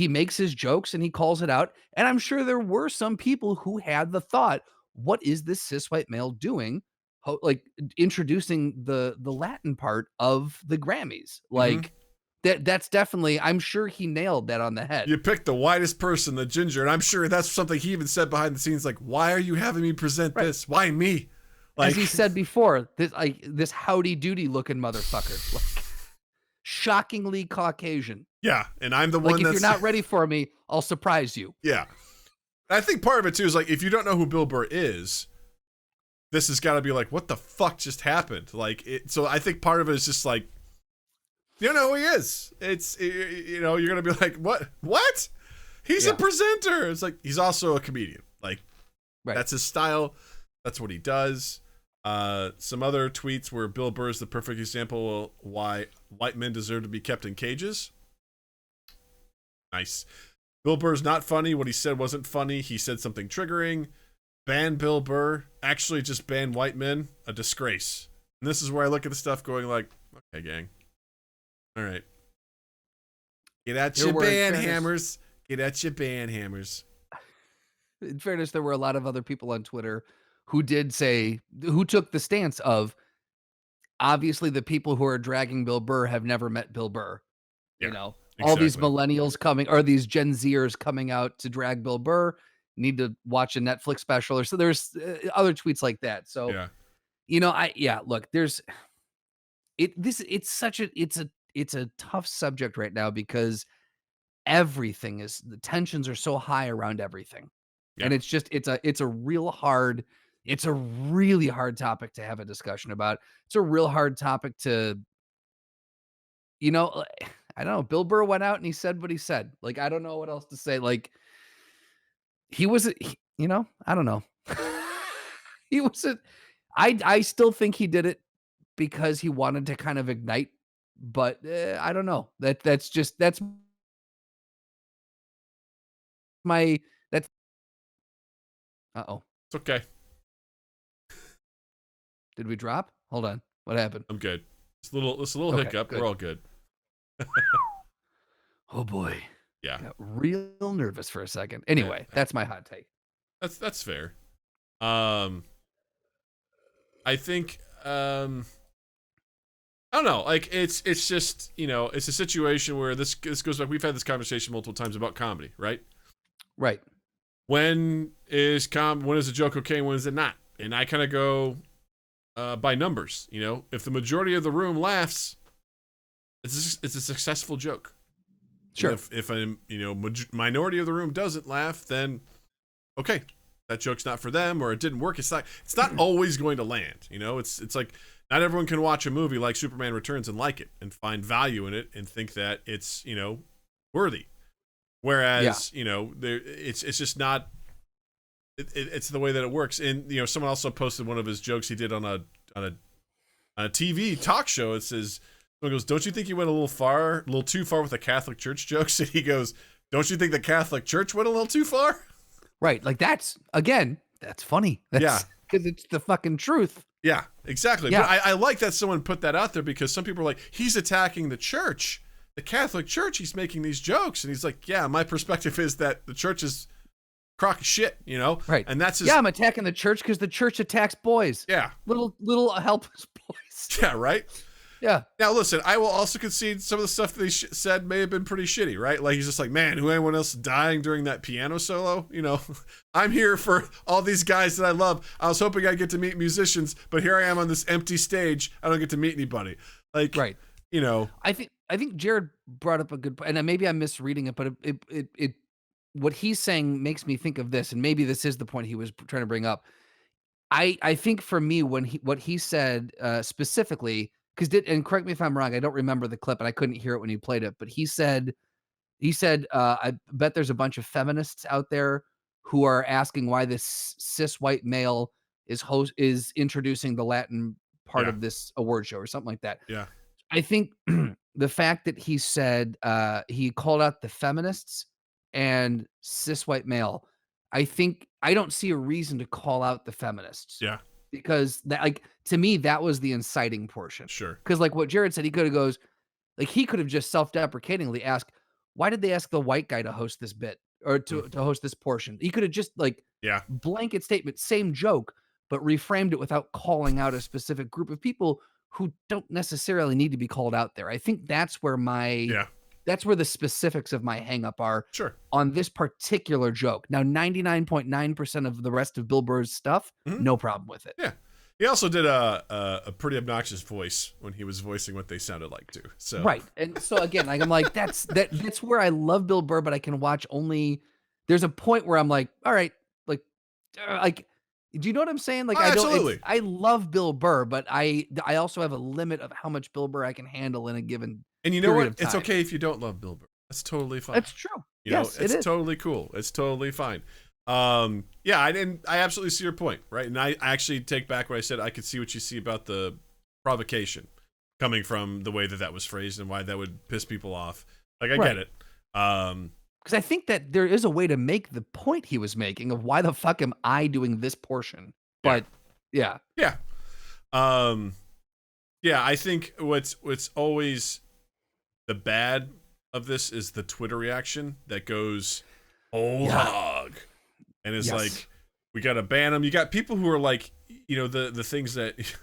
makes his jokes and he calls it out, and I'm sure there were some people who had the thought, "What is this cis white male doing?" Like introducing the Latin part of the Grammys, like. That's definitely, I'm sure he nailed that on the head. You picked the whitest person, the ginger, and I'm sure that's something he even said behind the scenes, like, why are you having me present this? Why me? Like, as he said before, this howdy doody looking motherfucker. Like, shockingly Caucasian. Yeah, and I'm the one if that's... you're not ready for me, I'll surprise you. Yeah. I think part of it, too, is like, if you don't know who Bill Burr is, this has got to be like, what the fuck just happened? Like, so I think part of it is just like, you don't know who he is. It's, you know, you're going to be like, what? He's a presenter. It's like, he's also a comedian. Like, that's his style. That's what he does. Some other tweets where Bill Burr is the perfect example of why white men deserve to be kept in cages. Nice. Bill Burr's not funny. What he said wasn't funny. He said something triggering. Ban Bill Burr. Actually, just ban white men. A disgrace. And this is where I look at the stuff going like, okay, gang. All right. Get at your band hammers. Get at your band hammers. In fairness, there were a lot of other people on Twitter who took the stance of, obviously the people who are dragging Bill Burr have never met Bill Burr. Yeah, you know, exactly. All these millennials coming, or these Gen Zers coming out to drag Bill Burr need to watch a Netflix special, or so there's other tweets like that. So, you know, look, it's a tough subject right now because the tensions are so high around everything. Yeah. And it's a really hard topic to have a discussion about. It's a real hard topic to, you know, I don't know. Bill Burr went out and he said what he said. Like, I don't know what else to say. Like, you know, I don't know. I still think he did it because he wanted to kind of ignite, but I don't know. That's uh-oh. It's okay. Did we drop? Hold on. What happened? I'm good. It's a little hiccup. Good. We're all good. Oh boy. Yeah. Got real nervous for a second. Anyway, that's my hot take. That's fair. I think I don't know. Like it's just, it's a situation where this goes back. We've had this conversation multiple times about comedy, right? Right. When is a joke okay and when is it not? And I kind of go by numbers. If the majority of the room laughs, it's a successful joke. Sure. If a minority of the room doesn't laugh, then okay, that joke's not for them, or it didn't work. It's not always going to land. It's like not everyone can watch a movie like Superman Returns and like it and find value in it and think that it's worthy. Whereas it's just not. It's the way that it works. And someone also posted one of his jokes he did on a TV talk show. It says. Someone goes, don't you think you went a little too far with the Catholic Church jokes? And he goes, don't you think the Catholic Church went a little too far? Right. Like that's funny. Because it's the fucking truth. Yeah, exactly. Yeah. But I like that someone put that out there because some people are like, he's attacking the church, the Catholic Church. He's making these jokes. And he's like, yeah, my perspective is that the church is crock of shit, Right. And that's I'm attacking the church because the church attacks boys. Yeah. Little helpless boys. Yeah, right? Yeah. Now, listen, I will also concede some of the stuff that he said may have been pretty shitty, right? Like, he's just like, man, who anyone else dying during that piano solo? I'm here for all these guys that I love. I was hoping I'd get to meet musicians, but here I am on this empty stage. I don't get to meet anybody. Like, right. I think Jared brought up a good point, and maybe I'm misreading it, but it what he's saying makes me think of this, and maybe this is the point he was trying to bring up. I think for me, what he said specifically, and correct me if I'm wrong, I don't remember the clip and I couldn't hear it when he played it, but he said, I bet there's a bunch of feminists out there who are asking why this cis white male is introducing the Latin part of this award show or something like that. Yeah. I think the fact that he said he called out the feminists and cis white male, I don't see a reason to call out the feminists. Yeah. Because to me, that was the inciting portion. Sure. Because like what Jared said, he could have just self-deprecatingly asked, why did they ask the white guy to host this bit or to host this portion? He could have just blanket statement, same joke, but reframed it without calling out a specific group of people who don't necessarily need to be called out there. I think that's where that's where the specifics of my hang up are on this particular joke. Now, 99.9% of the rest of Bill Burr's stuff, no problem with it. Yeah. He also did a pretty obnoxious voice when he was voicing what they sounded like too. So right. And so again, I'm like, that's where I love Bill Burr, but I can watch only, there's a point where I'm like, all right, do you know what I'm saying? Like, absolutely. I love Bill Burr, but I also have a limit of how much Bill Burr I can handle in a given. And you know what? It's okay if you don't love Bill Burr. That's totally fine. That's true. It's totally cool. It's totally fine. I absolutely see your point, right? And I actually take back what I said. I could see what you see about the provocation coming from the way that was phrased and why that would piss people off. Like, I get it. Because I think that there is a way to make the point he was making of why the fuck am I doing this portion? But yeah. I think what's always the bad of this is the Twitter reaction that goes whole hog, and it's like, we gotta ban them. You got people who are like, the things that this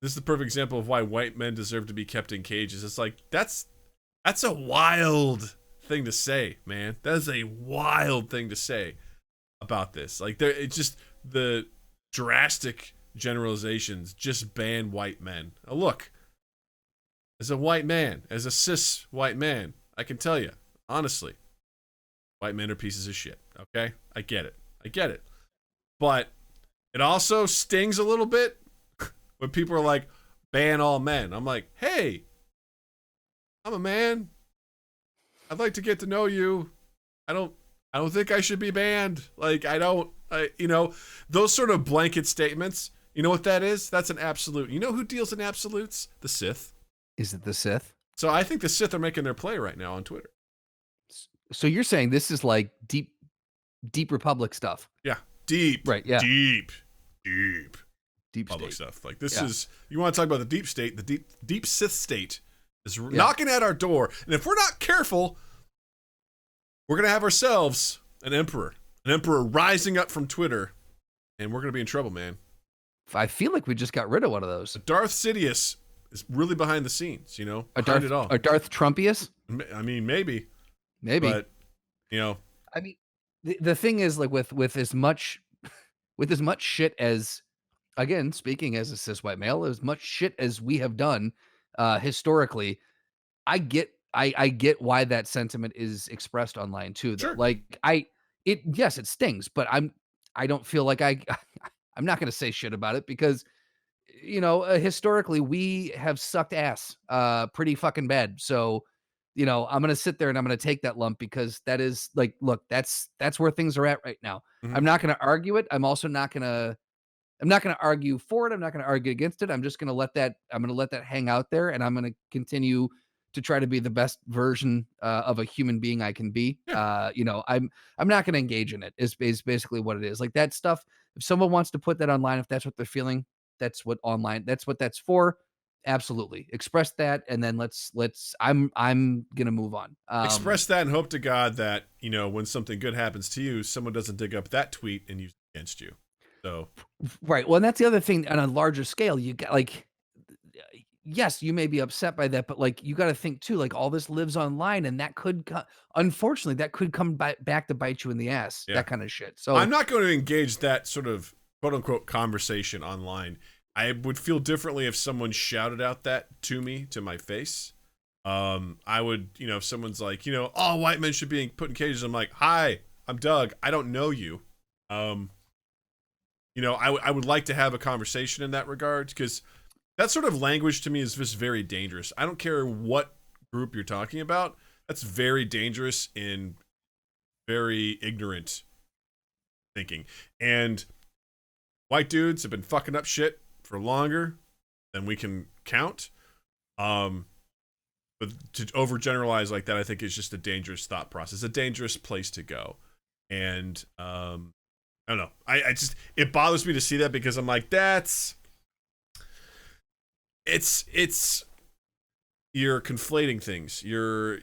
is the perfect example of why white men deserve to be kept in cages. It's like that's a wild thing to say, man. That is a wild thing to say about this. Like, it's just the drastic generalizations. Just ban white men. Now, look, as a white man, as a cis white man, I can tell you honestly, white men are pieces of shit. Okay, I get it, but it also stings a little bit when people are like, ban all men. I'm like, hey, I'm a man. I'd like to get to know you. I don't think I should be banned. Like, those sort of blanket statements, you know what that is? That's an absolute. You know who deals in absolutes? The Sith. Is it the Sith? So I think the Sith are making their play right now on Twitter. So you're saying this is like deep Republic stuff? Yeah. Deep. Right. Yeah. Deep state public stuff. Like, this is, you want to talk about the deep state, the deep Sith state is knocking at our door. And if we're not careful, we're going to have ourselves an emperor rising up from Twitter, and we're going to be in trouble, man. I feel like we just got rid of one of those. Darth Sidious is really behind the scenes, A behind Darth, it all. a Darth Trumpius? I mean, maybe, Maybe. but I mean, the thing is, like, with as much shit as, again, speaking as a cis white male, as much shit as we have done historically, I get why that sentiment is expressed online too, though. Sure. Like, yes, it stings, but I don't feel like I'm not going to say shit about it because, historically we have sucked ass pretty fucking bad. So, I'm going to sit there and I'm going to take that lump because that is like, look, that's where things are at right now. Mhm. I'm not going to argue it. I'm also not going to argue for it. I'm not going to argue against it. I'm just going to let that hang out there, and I'm going to continue to try to be the best version of a human being I can be. I'm not going to engage in it. Is basically what it is. Like that stuff. If someone wants to put that online, if that's what they're feeling, that's what that's for. Absolutely, express that, and then let's. I'm gonna move on. Express that and hope to God that when something good happens to you, someone doesn't dig up that tweet and use it against you. So right. Well, and that's the other thing on a larger scale. You got like, yes, you may be upset by that, but like you got to think too. Like all this lives online, and that could, unfortunately, that could come back to bite you in the ass. Yeah. That kind of shit. So I'm not going to engage that sort of quote unquote conversation online. I would feel differently if someone shouted out that to me, to my face. I would, if someone's like, all white men should be put in cages. I'm like, hi, I'm Doug. I don't know you. I would like to have a conversation in that regard because that sort of language to me is just very dangerous. I don't care what group you're talking about. That's very dangerous and very ignorant thinking. And white dudes have been fucking up shit for longer than we can count. But to overgeneralize like that, I think is just a dangerous thought process, a dangerous place to go. And I don't know. I just, it bothers me to see that because I'm like, it's you're conflating things. You're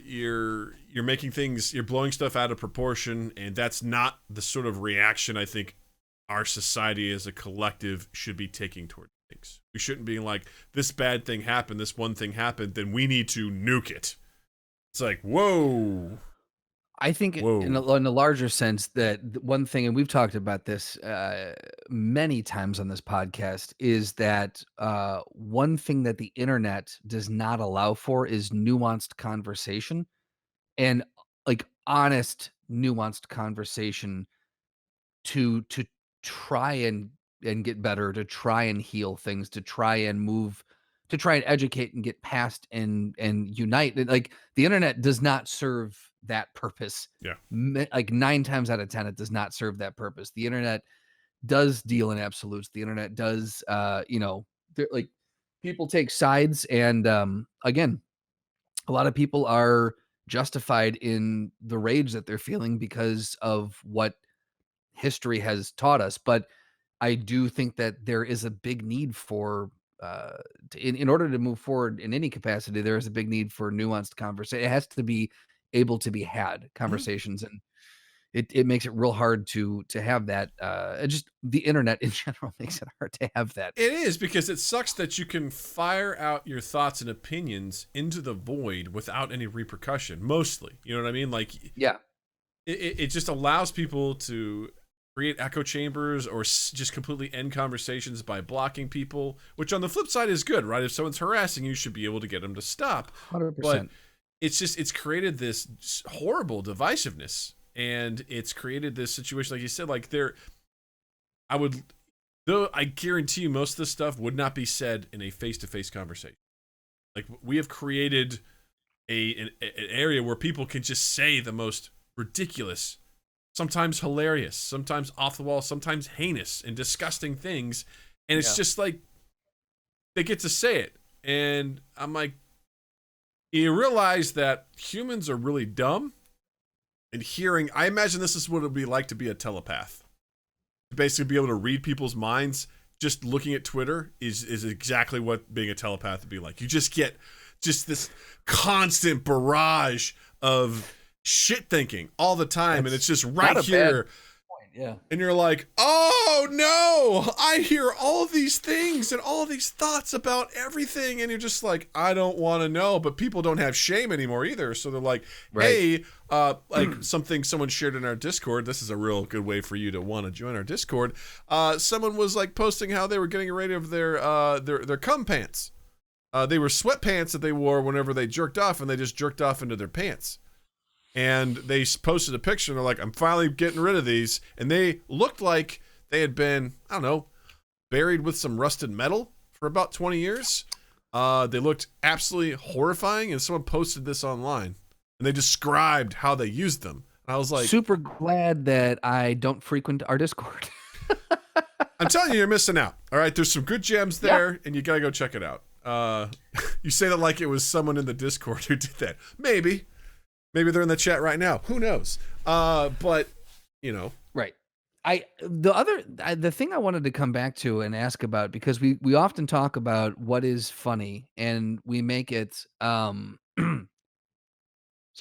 making things, you're blowing stuff out of proportion, and that's not the sort of reaction I think our society as a collective should be taking toward things. We shouldn't be like, this bad thing happened, this one thing happened, then we need to nuke it. It's like, whoa. I think in a larger sense that one thing, and we've talked about this many times on this podcast, is that one thing that the internet does not allow for is nuanced conversation, and like honest, nuanced conversation to try and get better, to try and heal things, to try and move, to try and educate and get past and unite. Like the internet does not serve that purpose. Yeah. Like 9 times out of 10, it does not serve that purpose. The internet does deal in absolutes. The internet does, like people take sides, and again, a lot of people are justified in the rage that they're feeling because of what history has taught us. But I do think that there is a big need for, in order to move forward in any capacity, there is a big need for nuanced conversation. It has to be able to be had conversations, and it makes it real hard to have that. Just the internet in general makes it hard to have that. It is, because it sucks that you can fire out your thoughts and opinions into the void without any repercussion, mostly. You know what I mean? Like, Yeah. It just allows people to create echo chambers or just completely end conversations by blocking people, which on the flip side is good, right? If someone's harassing you, should be able to get them to stop. 100%. But it's created this horrible divisiveness, and it's created this situation, like you said, like I guarantee you most of this stuff would not be said in a face-to-face conversation. Like, we have created an area where people can just say the most ridiculous, sometimes hilarious, sometimes off the wall, sometimes heinous and disgusting things, and it's just like they get to say it. And I'm like, you realize that humans are really dumb, and hearing, I imagine this is what it would be like to be a telepath, to basically be able to read people's minds. Just looking at Twitter is exactly what being a telepath would be like. You just get just this constant barrage of shit thinking all the time, and it's just right here. Yeah. And you're like, oh no, I hear all of these things and all of these thoughts about everything. And you're just like, I don't want to know. But people don't have shame anymore either. So they're like, hey, like something someone shared in our Discord. This is a real good way for you to want to join our Discord. Someone was like posting how they were getting rid of their cum pants. They were sweatpants that they wore whenever they jerked off, and they just jerked off into their pants. And they posted a picture, and they're like, I'm finally getting rid of these. And they looked like they had been, I don't know, buried with some rusted metal for about 20 years. They looked absolutely horrifying, and someone posted this online. And they described how they used them. And I was like... super glad that I don't frequent our Discord. I'm telling you, you're missing out. All right, there's some good gems there, and you got to go check it out. You say that like it was someone in the Discord who did that. Maybe they're in the chat right now. Who knows? But you know, right. The thing I wanted to come back to and ask about, because we often talk about what is funny, and we make it. So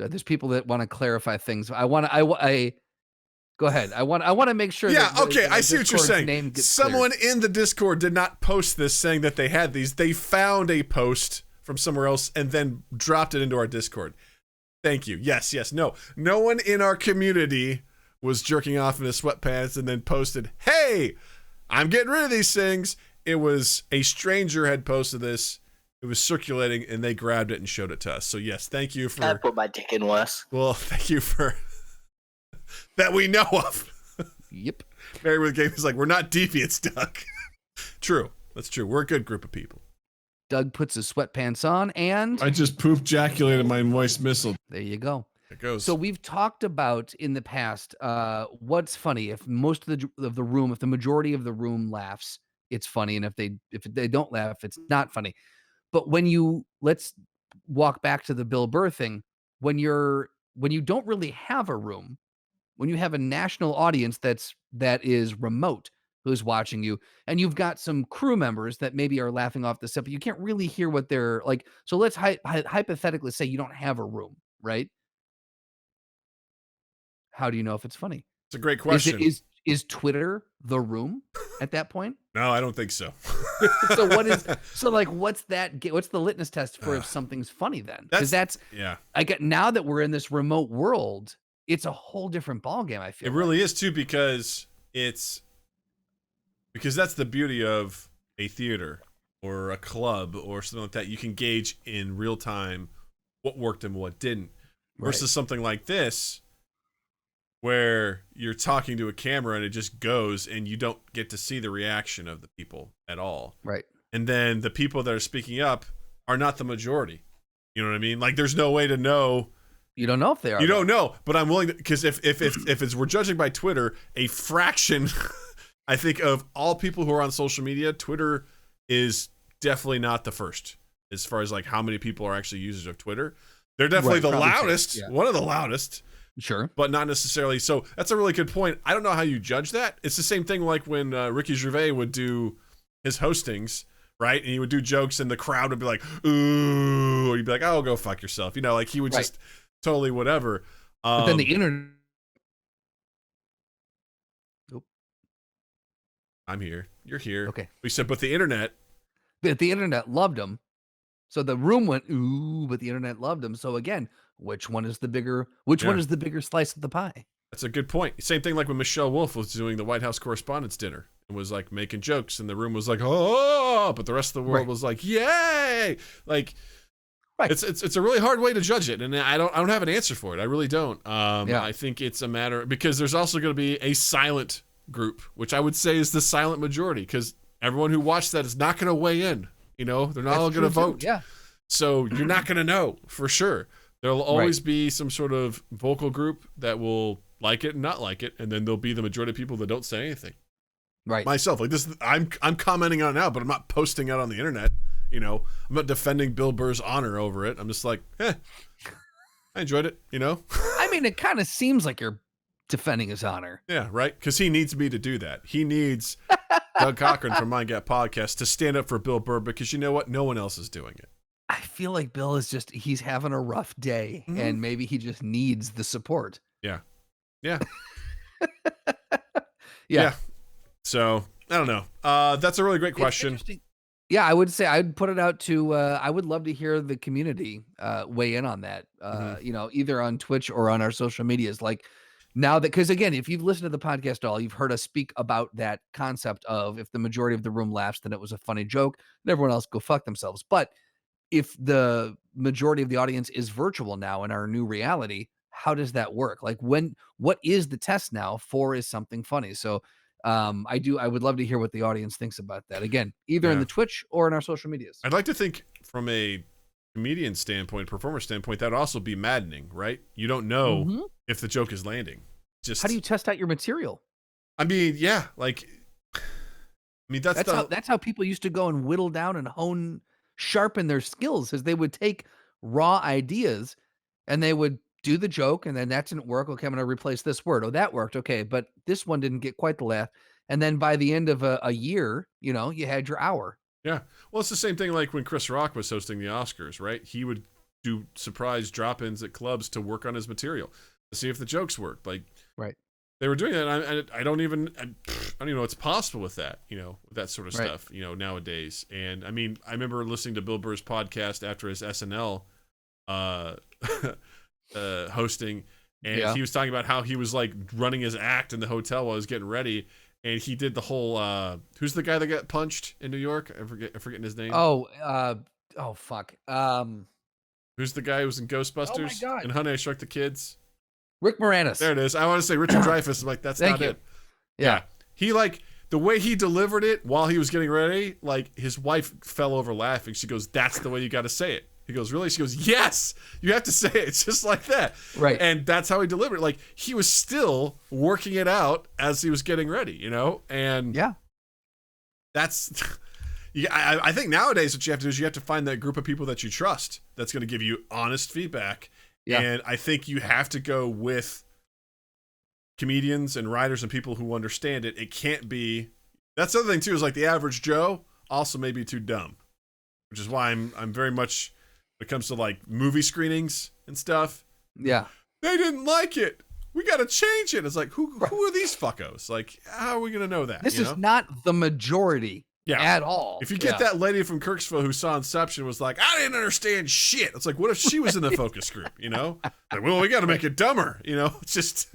there's people that want to clarify things. Go ahead. I want to make sure. Yeah. That Okay. I see what you're Discord's saying. Someone in the Discord did not post this saying that they had these. They found a post from somewhere else and then dropped it into our Discord. Thank you. Yes. No one in our community was jerking off in his sweatpants and then posted, hey, I'm getting rid of these things. It was a stranger had posted this. It was circulating, and they grabbed it and showed it to us. So yes, thank you for... I put my dick in Wes. Well, thank you for... that we know of. Yep. Mary with Game is like, we're not deviants, Doug. True. That's true. We're a good group of people. Doug puts his sweatpants on, and... I just poop ejaculated my moist missile. There you go. It goes. So we've talked about in the past what's funny. If most of the room, if the majority of the room laughs, it's funny, and if they don't laugh, it's not funny. But let's walk back to the Bill Burr thing. When you don't really have a room, when you have a national audience that is remote who's watching you, and you've got some crew members that maybe are laughing off the set, but you can't really hear what they're like. So let's hypothetically say you don't have a room, right? How do you know if it's funny? It's a great question. Is Twitter the room at that point? No, I don't think so. What's the litmus test for if something's funny then? Because yeah. I get, now that we're in this remote world, it's a whole different ballgame. I feel it really is too, because that's the beauty of a theater or a club or something like that. You can gauge in real time what worked and what didn't, versus something like this, where you're talking to a camera and it just goes and you don't get to see the reaction of the people at all. Right. And then the people that are speaking up are not the majority. You know what I mean? Like, there's no way to know. You don't know if they are. You don't know, but I'm willing to, because if we're judging by Twitter, a fraction, I think, of all people who are on social media, Twitter is definitely not the first as far as like how many people are actually users of Twitter. They're definitely the loudest, one of the loudest. Sure. But not necessarily. So that's a really good point. I don't know how you judge that. It's the same thing like when Ricky Gervais would do his hostings, right? And he would do jokes and the crowd would be like, ooh, or you'd be like, oh, go fuck yourself. You know, like he would just totally whatever. But then the internet. Nope. I'm here. You're here. Okay. We said, but the internet. But the internet loved him. So the room went, ooh, but the internet loved him. So again, which one is the bigger slice of the pie? That's a good point. Same thing like when Michelle Wolf was doing the White House Correspondents' Dinner and was like making jokes, and the room was like, oh, but the rest of the world was like, yay! Like, it's a really hard way to judge it, and I don't have an answer for it. I really don't. I think it's a matter, because there's also going to be a silent group, which I would say is the silent majority, because everyone who watched that is not going to weigh in. You know, they're not all going to vote. Yeah. So you're not going to know for sure. There'll always be some sort of vocal group that will like it and not like it, and then there'll be the majority of people that don't say anything. Right. Myself, like this, I'm commenting on it now, but I'm not posting it on the internet. You know, I'm not defending Bill Burr's honor over it. I'm just like, I enjoyed it. You know. I mean, it kind of seems like you're defending his honor. Yeah, right. Because he needs me to do that. He needs Doug Cochran from Mind Gap Podcast to stand up for Bill Burr, because you know what? No one else is doing it. I feel like Bill is he's having a rough day, and maybe he just needs the support. Yeah. Yeah. Yeah. So I don't know. That's a really great It's question. interesting. Yeah, I would say I'd put it out to. I would love to hear the community weigh in on that. You know, either on Twitch or on our social medias. Like now that, because again, if you've listened to the podcast at all, you've heard us speak about that concept of if the majority of the room laughs, then it was a funny joke, and everyone else go fuck themselves. But if the majority of the audience is virtual now in our new reality, how does that work? Like what is the test now for is something funny? So I would love to hear what the audience thinks about that. Again, either in Yeah. the Twitch or in our social medias. I'd like to think from a comedian standpoint, performer standpoint, that would also be maddening, right? You don't know if the joke is landing. Just How do you test out your material? I mean, yeah, like I mean That's how people used to go and whittle down and sharpen their skills, as they would take raw ideas and they would do the joke, and then that didn't work. Okay, I'm going to replace this word. Oh, that worked. Okay, but this one didn't get quite the laugh. And then by the end of a year, you know, you had your hour. Yeah. Well, it's the same thing like when Chris Rock was hosting the Oscars, right? He would do surprise drop-ins at clubs to work on his material to see if the jokes worked. Like, Right. they were doing that. And I don't even know what's possible with that, you know, with that sort of Right. stuff, you know, nowadays. And I mean, I remember listening to Bill Burr's podcast after his SNL hosting, and he was talking about how he was like running his act in the hotel while he was getting ready. And he did the whole who's the guy that got punched in New York? I'm forgetting his name. Oh fuck. Who's the guy who was in Ghostbusters? God. And Honey, I Shrunk the Kids? Rick Moranis. There it is. I want to say Richard Dreyfuss. I'm like, that's Thank not you. it. Yeah. He like the way he delivered it while he was getting ready, like his wife fell over laughing. She goes, "That's the way you got to say it." He goes, "Really?" She goes, "Yes, you have to say it. It's just like that." Right. And that's how he delivered it. Like he was still working it out as he was getting ready, you know? And Yeah. that's I think nowadays what you have to do is you have to find that group of people that you trust that's going to give you honest feedback. Yeah. And I think you have to go with comedians and writers and people who understand it. It can't be. That's the other thing too, is like the average Joe also may be too dumb, which is why I'm very much when it comes to like movie screenings and stuff. Yeah. They didn't like it. We got to change it. It's like who are these fuckos? Like how are we gonna know that? This you is know? not the majority at all. If you get that lady from Kirksville who saw Inception was like, I didn't understand shit. It's like, what if she was in the focus group? You know, like, well, we got to make it dumber. You know, it's just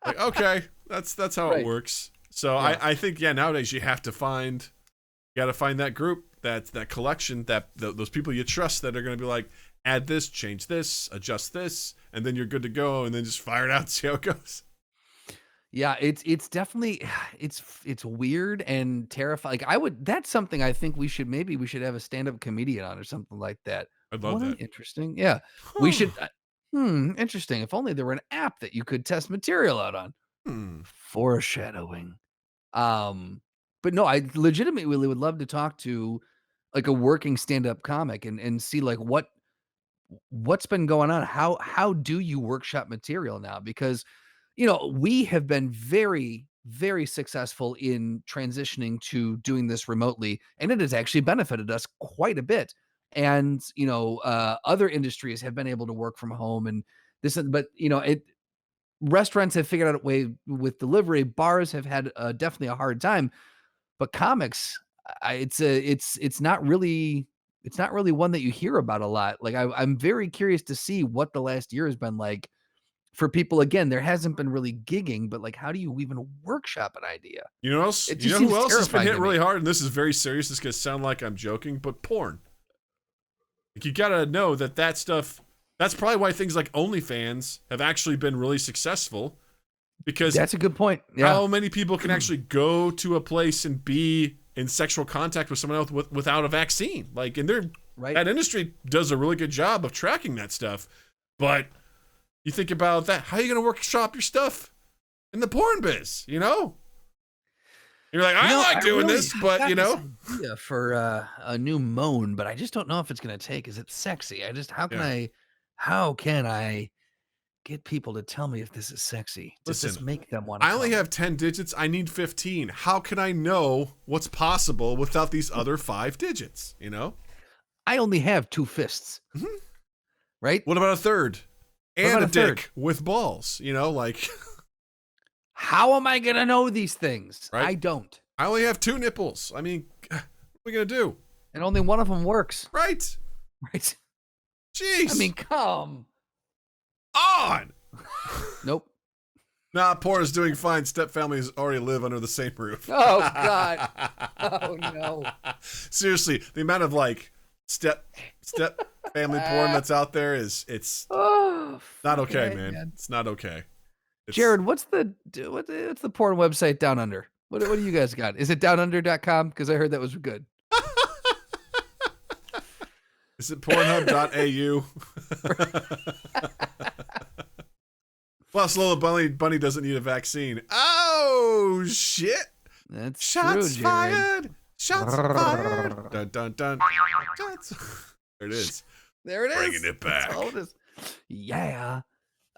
like, okay, that's how it works. So I think nowadays you have to find that group, that collection, those people you trust that are going to be like, add this, change this, adjust this, and then you're good to go, and then just fire it out and see how it goes. Yeah, it's definitely it's weird and terrifying. Like that's something I think we should have a stand-up comedian on or something like that. I'd love that. Interesting. Yeah. We should interesting. If only there were an app that you could test material out on. Foreshadowing. But no, I legitimately really would love to talk to like a working stand-up comic and see like what's been going on. How do you workshop material now? Because you know, we have been very, very successful in transitioning to doing this remotely, and it has actually benefited us quite a bit. And, you know, other industries have been able to work from home and but you know, restaurants have figured out a way with delivery. Bars have had definitely a hard time, but comics, it's not really one that you hear about a lot. Like I'm very curious to see what the last year has been like. For people, again, there hasn't been really gigging, but like, how do you even workshop an idea? You know else? It You just know who seems else has been terrifying hit to really me. hard? And this is very serious. This is gonna sound like I'm joking, but porn. Like you gotta know that stuff. That's probably why things like OnlyFans have actually been really successful, because That's a good point. Yeah. how many people can actually go to a place and be in sexual contact with someone else without a vaccine? Like, and that industry does a really good job of tracking that stuff, but. You think about that. How are you going to workshop your stuff in the porn biz? You know, you're like, I like doing this, but you know, idea for a new moan, but I just don't know if it's going to take. Is it sexy? How can I get people to tell me if this is sexy? Does this make them want? I only have 10 digits. I need 15. How can I know what's possible without these other 5 digits? You know, I only have 2 fists. Right? What about a third? What And about a a third? dick with balls, you know, like How am I going to know these things? Right. I don't. I only have 2 nipples. I mean, what are we going to do? And only one of them works. Right. Right. Jeez. I mean, come on. Nope. Nah, porn is doing fine. Stepfamilies already live under the same roof. Oh, God. Oh, no. Seriously, the amount of like step family porn that's out there it's not okay, right, man. It's not okay. Jared, what's the porn website down under? What do you guys got? Is it downunder.com? Because I heard that was good. Is it pornhub.au? Plus, little bunny doesn't need a vaccine. Oh shit! That's Shots true, Jared. fired. Shots fired. Dun dun dun. Shots. There it is. There it is. Bringing it back. That's all it is. Yeah.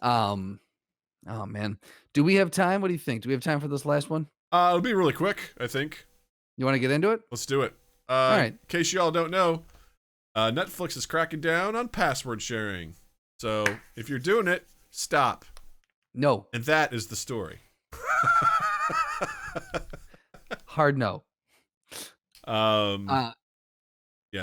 Oh man. Do we have time? What do you think? Do we have time for this last one? It'll be really quick, I think. You want to get into it? Let's do it. All right. In case you all don't know, Netflix is cracking down on password sharing. So if you're doing it, stop. No. And that is the story. Hard no. Yeah,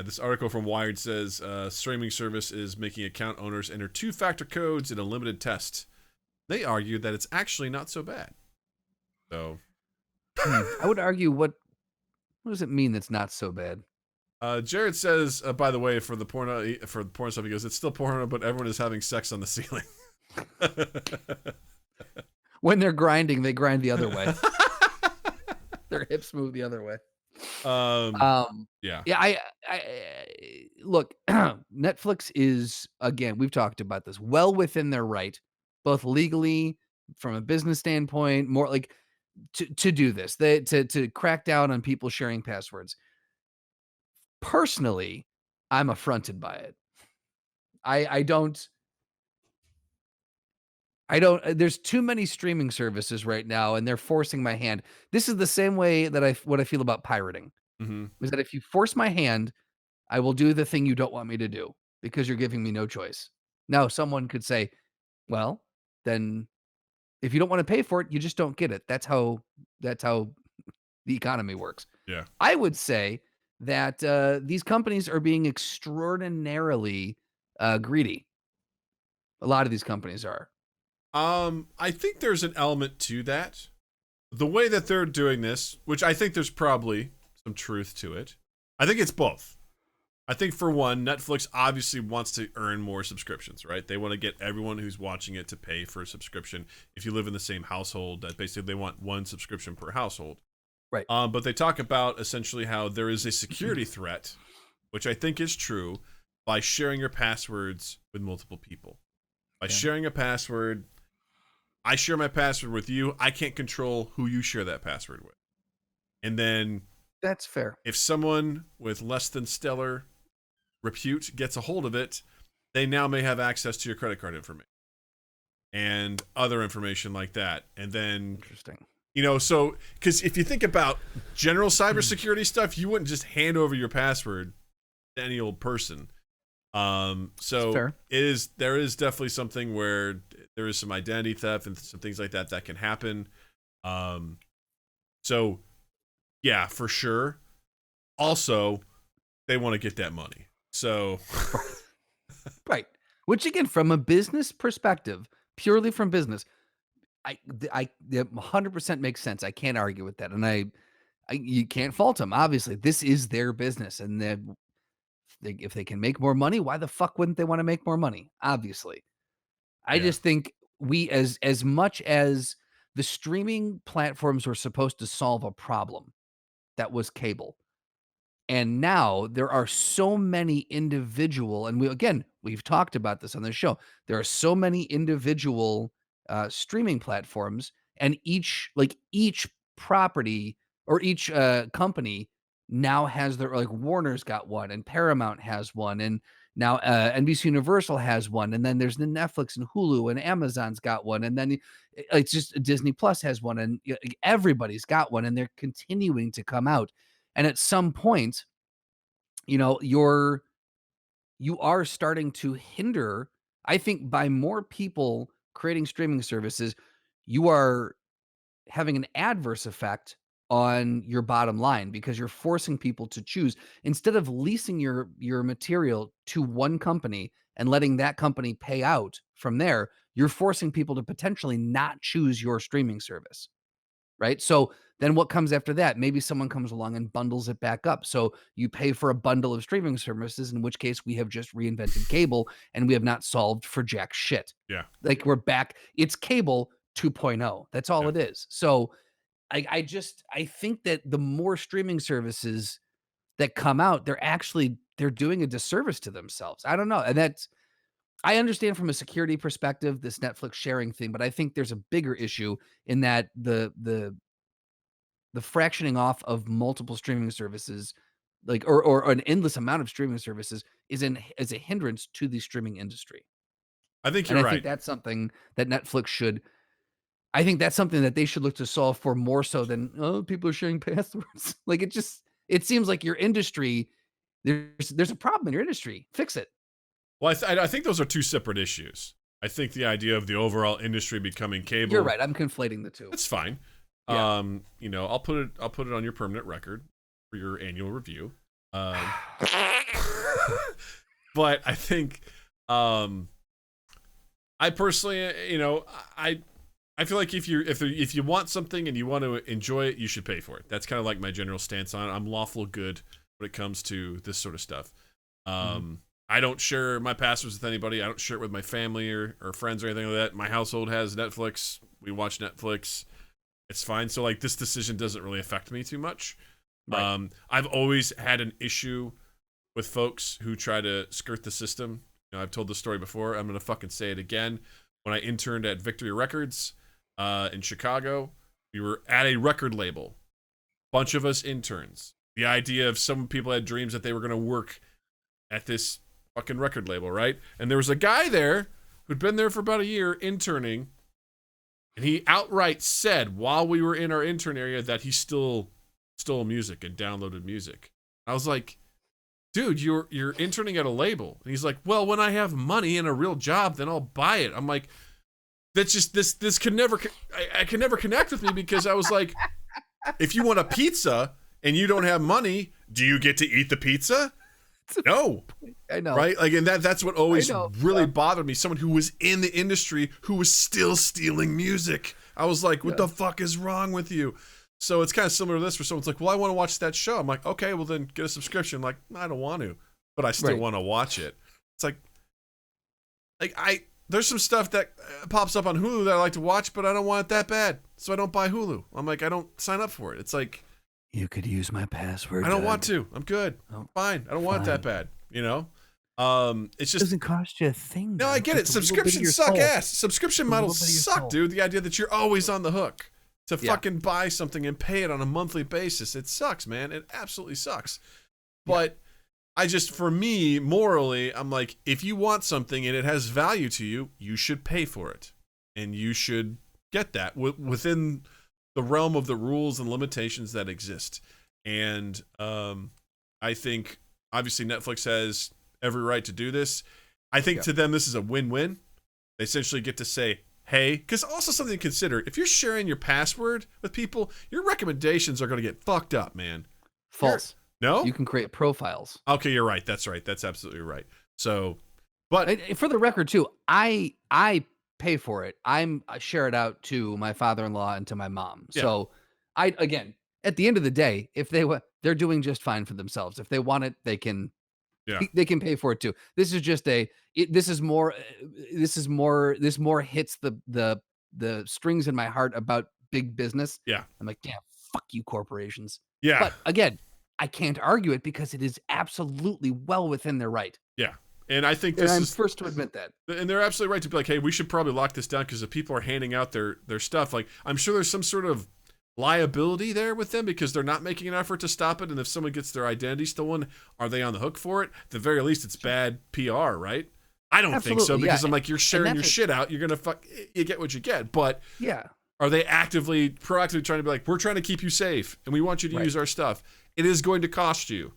this article from Wired says streaming service is making account owners enter 2-factor codes in a limited test. They argue that it's actually not so bad. So I would argue what does it mean that's not so bad? Jared says, by the way, for the porn stuff, he goes, it's still porn, but everyone is having sex on the ceiling. When they're grinding, they grind the other way. Their hips move the other way. Yeah. I look, Netflix is, again, we've talked about this, well within their right, both legally, from a business standpoint, more like to do this, to crack down on people sharing passwords. Personally, I'm affronted by it. I don't, there's too many streaming services right now, and they're forcing my hand. This is the same way that what I feel about pirating. Mm-hmm. Is that if you force my hand, I will do the thing you don't want me to do because you're giving me no choice. Now, someone could say, well, then if you don't want to pay for it, you just don't get it. That's how the economy works. Yeah. I would say that these companies are being extraordinarily greedy. A lot of these companies are. I think there's an element to that. The way that they're doing this, which I think there's probably some truth to it. I think it's both. I think for one, Netflix obviously wants to earn more subscriptions, right? They want to get everyone who's watching it to pay for a subscription. If you live in the same household, that basically they want one subscription per household. Right. But they talk about essentially how there is a security threat, which I think is true, by sharing your passwords with multiple people. By sharing a password, I share my password with you. I can't control who you share that password with. And then that's fair. If someone with less than stellar repute gets a hold of it, they now may have access to your credit card information and other information like that. And then, interesting. So because if you think about general cybersecurity stuff, you wouldn't just hand over your password to any old person. So there is definitely something where there is some identity theft and some things like that can happen. So yeah, for sure. Also, they want to get that money. So right. Which again, from a business perspective, purely from business, I 100% makes sense. I can't argue with that. And you can't fault them. Obviously, this is their business, and if they can make more money, why the fuck wouldn't they want to make more money? Obviously. I just think we, as much as the streaming platforms were supposed to solve a problem that was cable, and now there are so many individual, and we've talked about this on the show. There are so many individual streaming platforms, and each property or each company now has their, like, Warner's got one, and Paramount has one, and now NBC Universal has one, and then there's the Netflix and Hulu, and Amazon's got one, and then it's just Disney Plus has one, and everybody's got one, and they're continuing to come out. And at some point, you are starting to hinder, I think, by more people creating streaming services, you are having an adverse effect on your bottom line because you're forcing people to choose instead of leasing your material to one company and letting that company pay out from there. You're forcing people to potentially not choose your streaming service, right? So then what comes after that? Maybe someone comes along and bundles it back up. So you pay for a bundle of streaming services, in which case we have just reinvented cable and we have not solved for jack shit. Yeah. Like we're back. It's cable 2.0. That's all it is. So I think that the more streaming services that come out, they're doing a disservice to themselves. I don't know. And I understand from a security perspective, this Netflix sharing thing, but I think there's a bigger issue in that the fractioning off of multiple streaming services, like or an endless amount of streaming services is a hindrance to the streaming industry. I think And you're I right. think that's something that I think that's something that they should look to solve for more so than, oh, people are sharing passwords. Like it seems like your industry, there's a problem in your industry. Fix it. Well, I think those are two separate issues. I think the idea of the overall industry becoming cable. You're right. I'm conflating the two. That's fine. Yeah. I'll put it on your permanent record for your annual review. But I think, I personally, I feel like if you want something and you want to enjoy it, you should pay for it. That's kind of like my general stance on it. I'm lawful good when it comes to this sort of stuff. I don't share my passwords with anybody. I don't share it with my family or friends or anything like that. My household has Netflix. We watch Netflix. It's fine. So like this decision doesn't really affect me too much. Right. I've always had an issue with folks who try to skirt the system. I've told this story before. I'm going to fucking say it again. When I interned at Victory Records in Chicago, we were at a record label. Bunch of us interns. The idea of some people had dreams that they were going to work at this fucking record label, right? And there was a guy there who'd been there for about a year interning, and he outright said while we were in our intern area that he still stole music and downloaded music. I was like, dude, you're interning at a label. And he's like, well, when I have money and a real job, then I'll buy it. I'm like, that's just, this can never, I can never connect with me, because I was like, if you want a pizza and you don't have money, do you get to eat the pizza? No. I know. Right? Like, and that's what always really bothered me. Someone who was in the industry who was still stealing music. I was like, what the fuck is wrong with you? So it's kind of similar to this, where someone's like, well, I want to watch that show. I'm like, okay, well then get a subscription. I'm like, I don't want to, but I still want to watch it. It's like there's some stuff that pops up on Hulu that I like to watch, but I don't want it that bad. So I don't buy Hulu. I'm like, I don't sign up for it. It's like, you could use my password. I don't want to. I'm good. I'm fine. I don't want it that bad. It's just, it doesn't cost you a thing. No, I get it. Subscriptions suck ass. Subscription models suck, dude. The idea that you're always on the hook to fucking buy something and pay it on a monthly basis. It sucks, man. It absolutely sucks. But for me, morally, I'm like, if you want something and it has value to you, you should pay for it. And you should get that within the realm of the rules and limitations that exist. And I think, obviously, Netflix has every right to do this. I think to them, this is a win-win. They essentially get to say, hey, because also something to consider, if you're sharing your password with people, your recommendations are going to get fucked up, man. False. No? You can create profiles. Okay, you're right. That's right. That's absolutely right. So, but for the record too, I pay for it. I share it out to my father-in-law and to my mom. Yeah. So again, at the end of the day, if they're doing just fine for themselves. If they want it, they can pay for it too. This is just this more hits the strings in my heart about big business. Yeah. I'm like, damn, fuck you, corporations. Yeah. But again, I can't argue it because it is absolutely well within their right. Yeah. And I think I'm first to admit that. And they're absolutely right to be like, hey, we should probably lock this down, because if people are handing out their stuff, like, I'm sure there's some sort of liability there with them because they're not making an effort to stop it. And if someone gets their identity stolen, are they on the hook for it? At the very least, it's bad PR, right? I don't think so, because I'm like, you're sharing your shit out. You're going to you get what you get. But are they proactively trying to be like, we're trying to keep you safe and we want you to use our stuff? It is going to cost you,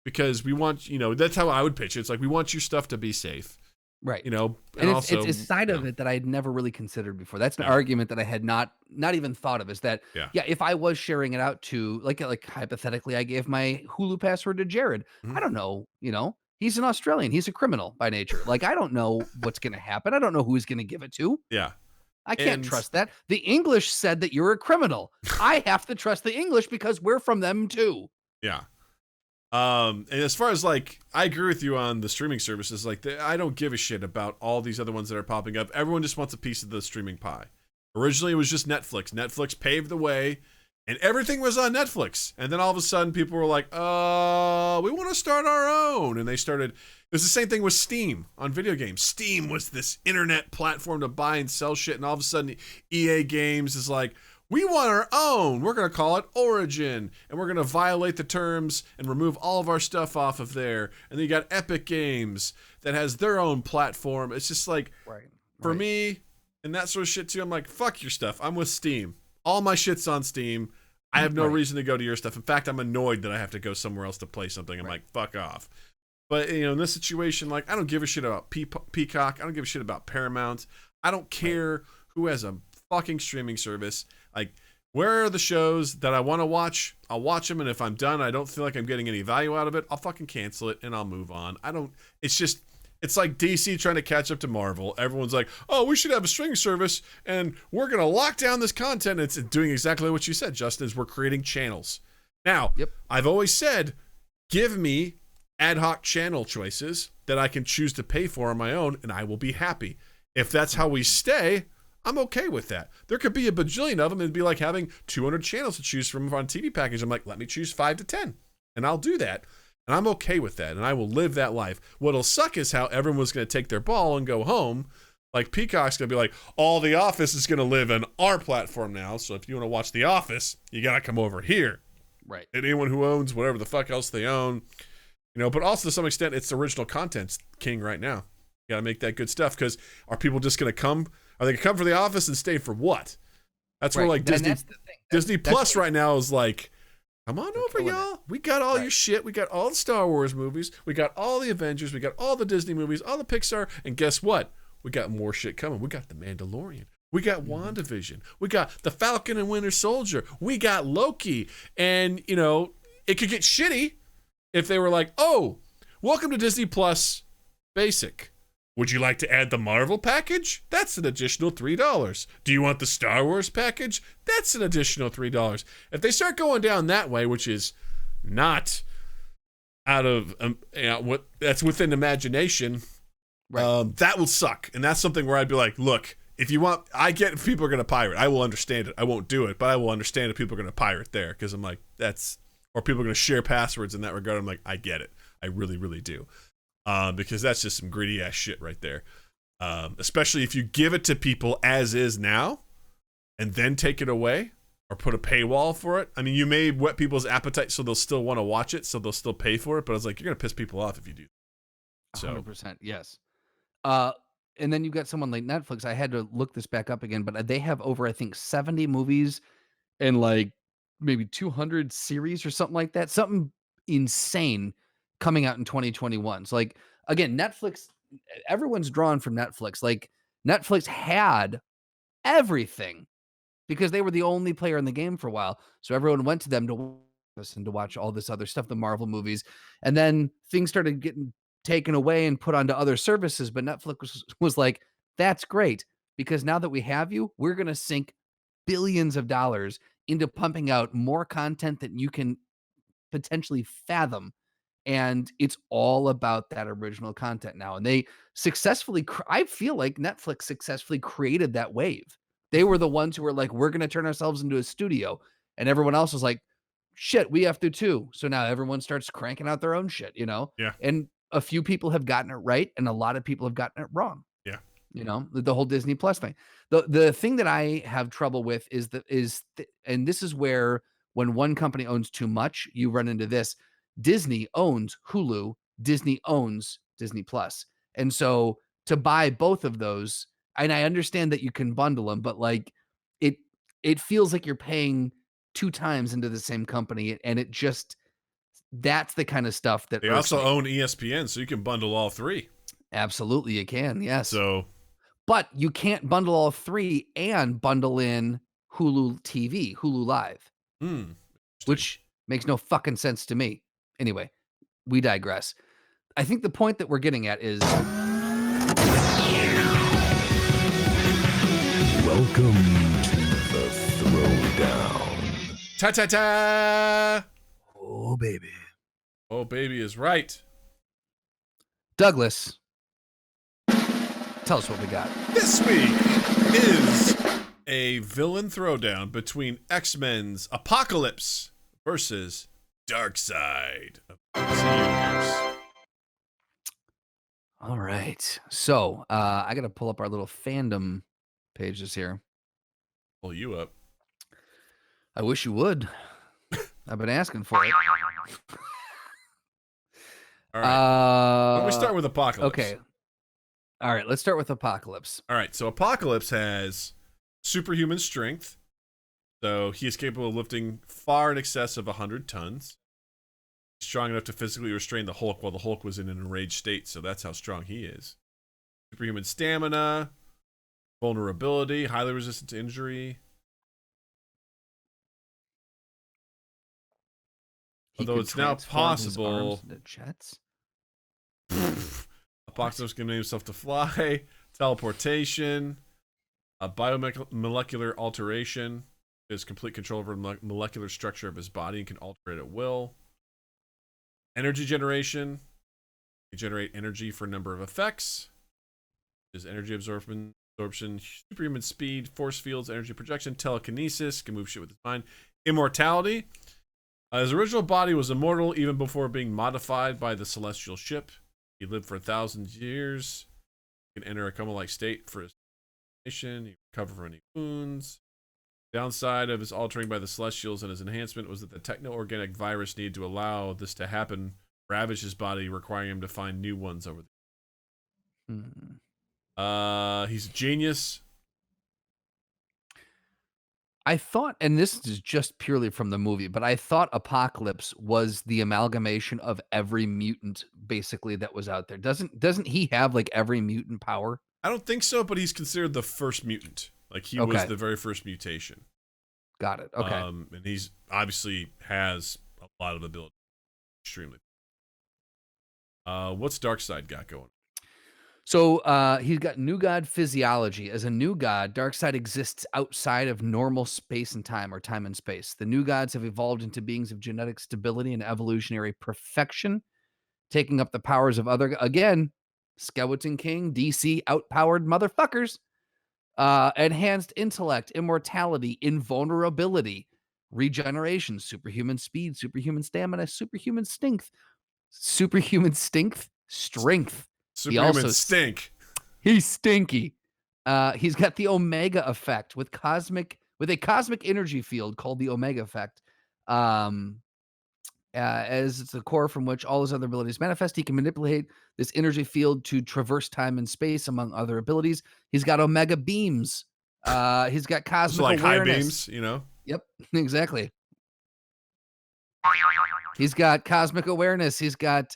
because we want, that's how I would pitch it. It's like, we want your stuff to be safe. Right. you know, And also, it's a side you of know, it that I had never really considered before. That's an Yeah. argument that I had not even thought of, is that, Yeah. if I was sharing it out to, like hypothetically, I gave my Hulu password to Jared. Mhm. I don't know, he's an Australian. He's a criminal by nature. Like, I don't know what's going to happen. I don't know who he's going to give it to. Yeah. I can't And- trust that. The English said that you're a criminal. I have to trust the English because we're from them too. Yeah. And as far as like, I agree with you on the streaming services. Like, I don't give a shit about all these other ones that are popping up. Everyone just wants a piece of the streaming pie. Originally, it was just Netflix. Netflix paved the way, and everything was on Netflix. And then all of a sudden, people were like, we want to start our own. And they started. It was the same thing with Steam on video games. Steam was this internet platform to buy and sell shit, and all of a sudden, EA Games is like, we want our own. We're going to call it Origin, and we're going to violate the terms and remove all of our stuff off of there. And then you got Epic Games that has their own platform. It's just like, for me, and that sort of shit too, I'm like, fuck your stuff. I'm with Steam. All my shit's on Steam. I have no reason to go to your stuff. In fact, I'm annoyed that I have to go somewhere else to play something. I'm like, fuck off. But, in this situation, like, I don't give a shit about Peacock. I don't give a shit about Paramount. I don't care who has a fucking streaming service. Like, where are the shows that I want to watch? I'll watch them, and if I'm done, I don't feel like I'm getting any value out of it, I'll fucking cancel it and I'll move on. It's like DC trying to catch up to Marvel. Everyone's like, oh, we should have a streaming service and we're going to lock down this content. It's doing exactly what you said, Justin, is we're creating channels. Now, I've always said, give me ad hoc channel choices that I can choose to pay for on my own, and I will be happy. If that's how we stay, I'm okay with that. There could be a bajillion of them. It'd be like having 200 channels to choose from on a TV package. I'm like, let me choose 5 to 10, and I'll do that. And I'm okay with that, and I will live that life. What'll suck is how everyone's going to take their ball and go home. Like, Peacock's going to be like, all The Office is going to live on our platform now, so if you want to watch The Office, you got to come over here. Right. And anyone who owns whatever the fuck else they own, but also to some extent, it's original content's king right now. You got to make that good stuff, because are people just going to come? Are they going to come for The Office and stay for what? That's where, like, Disney Plus right now is like, come on over, y'all. We got all your shit. We got all the Star Wars movies. We got all the Avengers. We got all the Disney movies, all the Pixar. And guess what? We got more shit coming. We got The Mandalorian. We got WandaVision. We got The Falcon and Winter Soldier. We got Loki. And, it could get shitty if they were like, oh, welcome to Disney Plus Basic. Would you like to add the Marvel package? That's an additional $3. Do you want the Star Wars package? That's an additional $3. If they start going down that way, which is not out of what that's within imagination, that will suck. And that's something where I'd be like, look, if you want, I get if people are going to pirate. I will understand it. I won't do it, but I will understand if people are going to pirate there, because I'm like, or people are going to share passwords in that regard. I'm like, I get it. I really, really do. Because that's just some greedy ass shit right there. Especially if you give it to people as is now and then take it away or put a paywall for it. I mean, you may whet people's appetite so they'll still want to watch it, so they'll still pay for it. But I was like, you're going to piss people off if you do. So 100%, yes. And then you've got someone like Netflix. I had to look this back up again, but they have over, I think, 70 movies and like maybe 200 series or something like that. Something insane coming out in 2021. So, like, again, Netflix, everyone's drawn from Netflix. Like, Netflix had everything because they were the only player in the game for a while. So everyone went to them to listen, to watch all this other stuff, the Marvel movies. And then things started getting taken away and put onto other services. But Netflix was like, that's great, because now that we have you, we're going to sink billions of dollars into pumping out more content that you can potentially fathom. And it's all about that original content now. And they successfully, I feel like Netflix successfully created that wave. They were the ones who were like, we're going to turn ourselves into a studio. And everyone else was like, shit, we have to too. So now everyone starts cranking out their own shit, Yeah. And a few people have gotten it right, and a lot of people have gotten it wrong. Yeah. The whole Disney Plus thing. The thing that I have trouble with and this is where, when one company owns too much, you run into this. Disney owns Hulu, Disney owns Disney Plus. And so to buy both of those, and I understand that you can bundle them, but like it feels like you're paying 2 times into the same company, and it just, that's the kind of stuff that they also own ESPN, so you can bundle all 3. Absolutely, you can. Yes. So But you can't bundle all three and bundle in Hulu TV, Hulu Live, interesting. which makes no fucking sense to me. Anyway, we digress. I think the point that we're getting at is Welcome to the Throwdown. Ta-ta-ta! oh baby. Oh, baby is right. Douglas, tell us what we got. This week is a villain throwdown between X-Men's Apocalypse versus Darkseid of the DC Universe. All right. So I got to pull up our little fandom pages here. Pull you up. I wish you would. I've been asking for it. All right. Why don't we start with Apocalypse? Okay. All right. Let's start with Apocalypse. All right. So Apocalypse has superhuman strength. So he is capable of lifting far in excess of 100 tons. He's strong enough to physically restrain the Hulk while the Hulk was in an enraged state. So that's how strong he is. Superhuman stamina, vulnerability, highly resistant to injury. He Although could it's now transform his possible. arms into jets. Apocalypse can make himself to fly, teleportation, a biomolecular alteration. He has complete control over the molecular structure of his body and can alter it at will. Energy generation. He can generate energy for a number of effects. His energy absorption, superhuman speed, force fields, energy projection, telekinesis, can move shit with his mind. Immortality. His original body was immortal even before being modified by the celestial ship. He lived for 1,000 years. He can enter a coma-like state for his mission. He can recover from any wounds. Downside of his altering by the celestials and his enhancement was that the techno-organic virus needed to allow this to happen ravaged his body, requiring him to find new ones over there. He's a genius. I thought, and this is just purely from the movie, but I thought Apocalypse was the amalgamation of every mutant basically that was out there. Doesn't he have like every mutant power? I don't think so, but he's considered the first mutant. Like he was the very first mutation. Got it. Okay. And he's obviously has a lot of ability. Extremely. What's Darkseid got going? So he's got new god physiology. As a new god, Darkseid exists outside of normal space and time, or time and space. The new gods have evolved into beings of genetic stability and evolutionary perfection, taking up the powers of other, again, Skeleton King, DC outpowered motherfuckers. Enhanced intellect, immortality, invulnerability, regeneration, superhuman speed, superhuman stamina, superhuman strength. Superhuman stink. He's stinky. He's got the Omega effect with a cosmic energy field called the Omega effect. As it's the core from which all his other abilities manifest, he can manipulate this energy field to traverse time and space, among other abilities. He's got Omega beams. He's got cosmic like awareness. high beams, you know? Yep, exactly. He's got cosmic awareness. He's got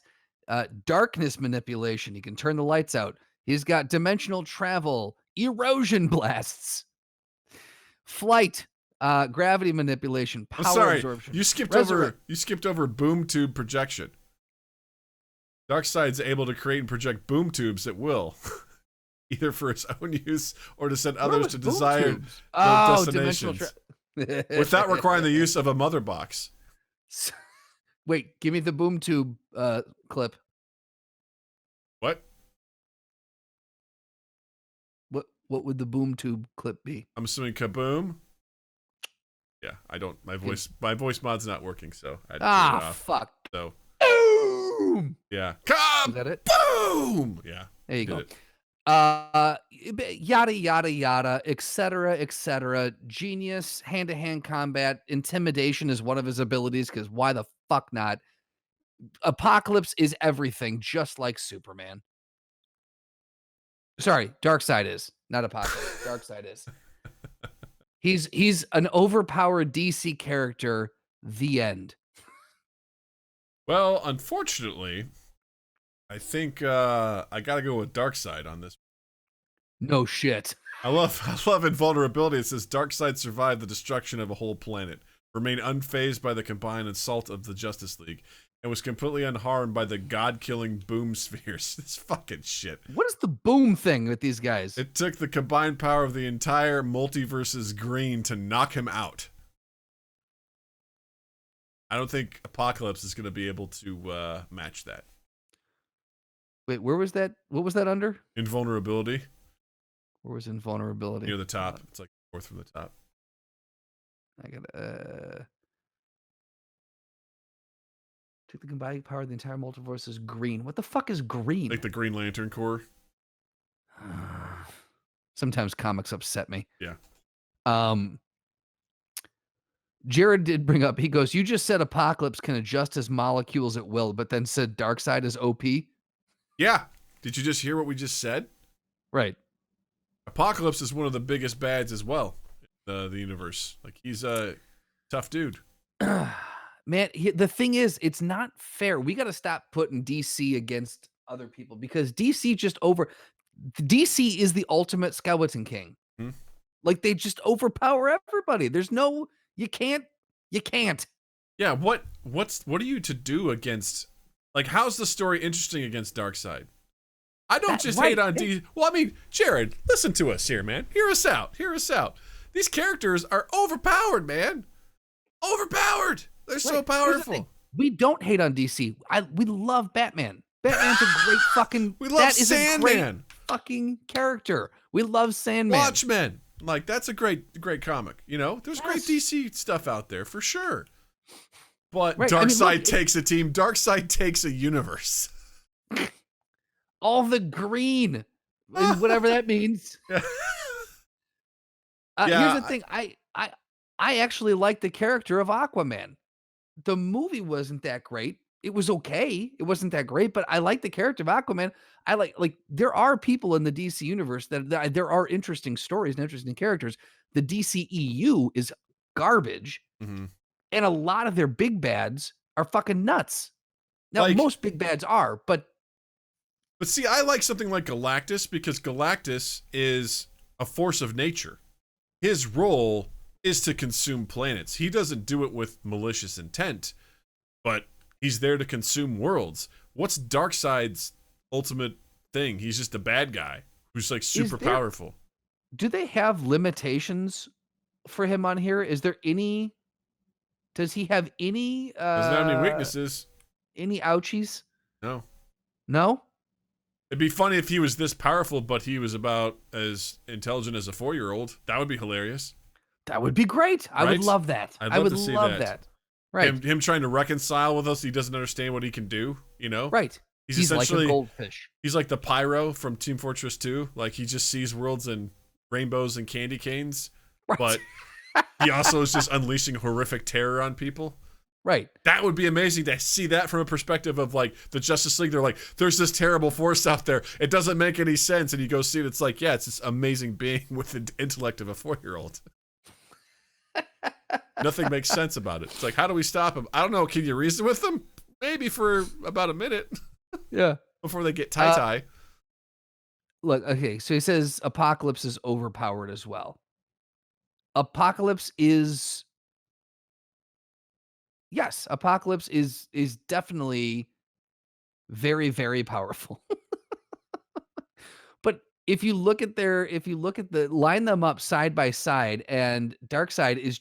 darkness manipulation. He can turn the lights out. He's got dimensional travel, erosion blasts, flight, gravity manipulation, power absorption. You skipped over boom tube projection. Darkseid's able to create and project boom tubes at will, either for his own use or to send others to desired destinations, without requiring the use of a mother box. Wait, give me the boom tube clip. What? What would the boom tube clip be? I'm assuming kaboom. Yeah, I don't. My voice mod's not working, so I had to turn it off. Fuck. So boom. yeah, Is that it? boom. Yeah, there you go. Yada yada yada, etc., etc. Genius, hand-to-hand combat, intimidation is one of his abilities, because why the fuck not? Apocalypse is everything, just like Superman. Sorry, Darkseid is not Apocalypse. Darkseid is. He's an overpowered DC character. The end. Well, unfortunately, I think I gotta go with Darkseid on this. No shit. I love invulnerability. It says Darkseid survived the destruction of a whole planet, remained unfazed by the combined assault of the Justice League, and was completely unharmed by the god-killing boom spheres. This fucking shit. What is the boom thing with these guys? It took the combined power of the entire multiverse's green to knock him out. I don't think Apocalypse is going to be able to match that. Wait, where was that? What was that under? Invulnerability. Where was invulnerability? Near the top. It's like fourth from the top. I gotta took the combined power of the entire multiverse is green. What the fuck is green? Like the Green Lantern Corps. Sometimes comics upset me. Yeah. Jared did bring up, he goes, you just said Apocalypse can adjust his molecules at will, but then said Darkseid is OP. Yeah. Did you just hear what we just said? Right. Apocalypse is one of the biggest bads as well in the universe. Like, he's a tough dude. Man, the thing is, it's not fair. We got to stop putting DC against other people because DC DC is the ultimate skeleton king. Hmm. Like, they just overpower everybody. There's no, you can't. Yeah, what are you to do against, like, how's the story interesting against Darkseid? I don't just hate on DC. Well, I mean, Jared, listen to us here, man. Hear us out. These characters are overpowered, man. Overpowered. They're so powerful. We don't hate on DC. We love Batman. Batman's a great fucking. We love Sandman. A great fucking character. We love Sandman. Watchmen. Like, that's a great comic. You know, there's great DC stuff out there for sure. But right. Darkseid takes a team. Darkseid takes a universe. All the green, whatever that means. Here's the thing. I actually like the character of Aquaman. The movie wasn't that great. It was okay. It wasn't that great, but I like the character of Aquaman. I like there are people in the DC universe that there are interesting stories and interesting characters. The DCEU is garbage, and a lot of their big bads are fucking nuts. Now, most big bads are, but see, I like something like Galactus because Galactus is a force of nature. His role is to consume planets. He doesn't do it with malicious intent, but he's there to consume worlds. What's Darkseid's ultimate thing? He's just a bad guy who's like super powerful. Do they have limitations for him on here? Is there any? Does he have any? Doesn't have any weaknesses. Any ouchies? No. No? It'd be funny if he was this powerful, but he was about as intelligent as a 4-year-old. That would be hilarious. That would be great. I would love that. I would love that. Right. Him trying to reconcile with us. He doesn't understand what he can do, you know? Right. He's essentially like a goldfish. He's like the Pyro from Team Fortress 2. Like, he just sees worlds and rainbows and candy canes. Right. But he also is just unleashing horrific terror on people. Right. That would be amazing to see that from a perspective of like the Justice League. They're like, there's this terrible force out there. It doesn't make any sense. And you go see it. It's like, yeah, it's this amazing being with the intellect of a 4-year-old. Nothing makes sense about it. It's like, how do we stop him? I don't know. Can you reason with them? Maybe for about a minute. Yeah. Before they get tie-tie. Look, okay. So he says Apocalypse is overpowered as well. Apocalypse is definitely very, very powerful. But if you look at line them up side by side, and Darkseid is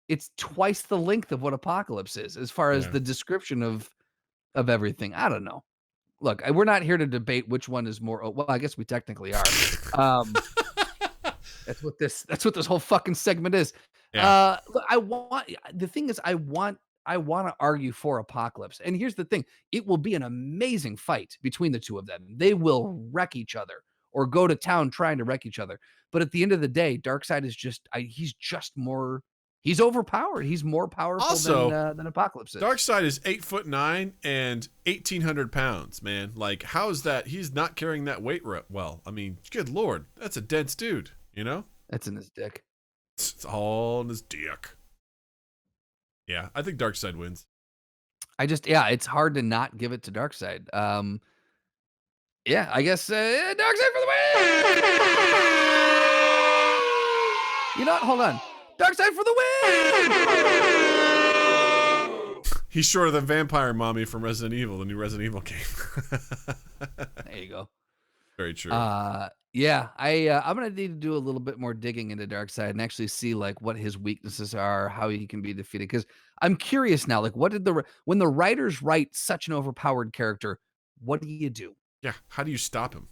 it's twice the length of what Apocalypse is as far as the description of everything. I don't know. Look, we're not here to debate which one is more. Well, I guess we technically are. That's what this whole fucking segment is. Yeah. I want to argue for Apocalypse. And here's the thing. It will be an amazing fight between the two of them. They will wreck each other or go to town trying to wreck each other. But at the end of the day, Darkseid is he's overpowered. He's more powerful than Apocalypse is. Darkseid is 8'9" and 1,800 pounds, man. Like, how is that? He's not carrying that weight well. I mean, good Lord. That's a dense dude, you know? That's in his dick. It's all in his dick. Yeah, I think Darkseid wins. it's hard to not give it to Darkseid. Yeah, I guess Darkseid for the win. You know what? Hold on. Darkseid for the win. He's shorter than Vampire Mommy from Resident Evil, the new Resident Evil game. There you go. Very true. Yeah, I'm gonna need to do a little bit more digging into Darkseid and actually see like what his weaknesses are, how he can be defeated. Because I'm curious now, like, what did when the writers write such an overpowered character, what do you do? Yeah, how do you stop him?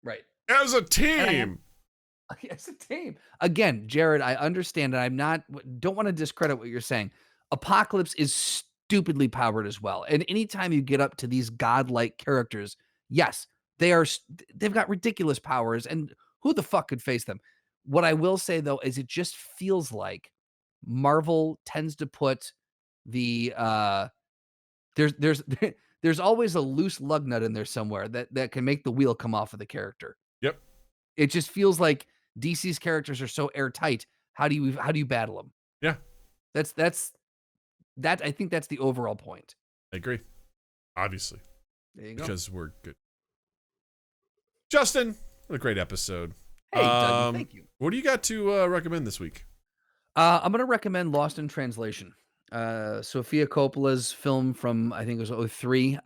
Right. As a team. As a team. Again, Jared, I understand, and don't want to discredit what you're saying. Apocalypse is stupidly powered as well. And anytime you get up to these godlike characters, yes, they've got ridiculous powers, and who the fuck could face them? What I will say though is it just feels like Marvel tends to put the there's there's always a loose lug nut in there somewhere that can make the wheel come off of the character. Yep. It just feels like DC's characters are so airtight. How do you battle them? Yeah. I think that's the overall point. I agree. Obviously. There you go. Because we're good. Justin, what a great episode. Hey, Doug, thank you. What do you got to recommend this week? I'm going to recommend Lost in Translation. Sofia Coppola's film from, I think it was 2003.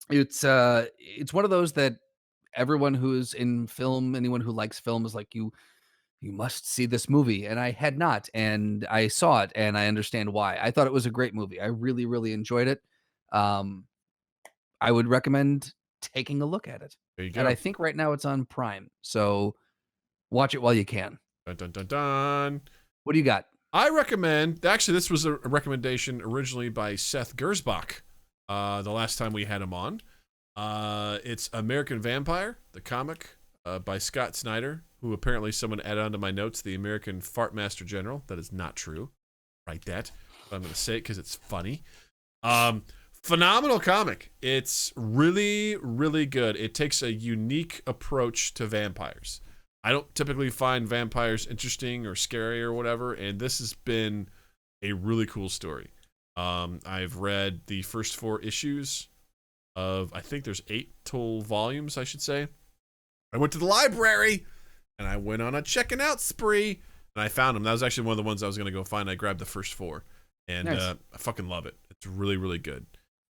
It's one of those that everyone who's in film, anyone who likes film is like, you must see this movie. And I had not, and I saw it, and I understand why. I thought it was a great movie. I really, really enjoyed it. I would recommend taking a look at it. There you go. And I think right now it's on Prime. So watch it while you can. Dun, dun, dun, dun. What do you got? I recommend, actually, this was a recommendation originally by Seth Gersbach, the last time we had him on. It's American Vampire, the comic by Scott Snyder, who apparently someone added onto my notes, the American Fart Master General. That is not true. Write that. But I'm going to say it because it's funny. Phenomenal comic. It's really, really good. It takes a unique approach to vampires. I don't typically find vampires interesting or scary or whatever, and this has been a really cool story. I've read the first 4 issues of, I think there's 8 total volumes, I should say. I went to the library, and I went on a checking out spree, and I found them. That was actually one of the ones I was going to go find. I grabbed the first 4, and Nice. I fucking love it. It's really, really good.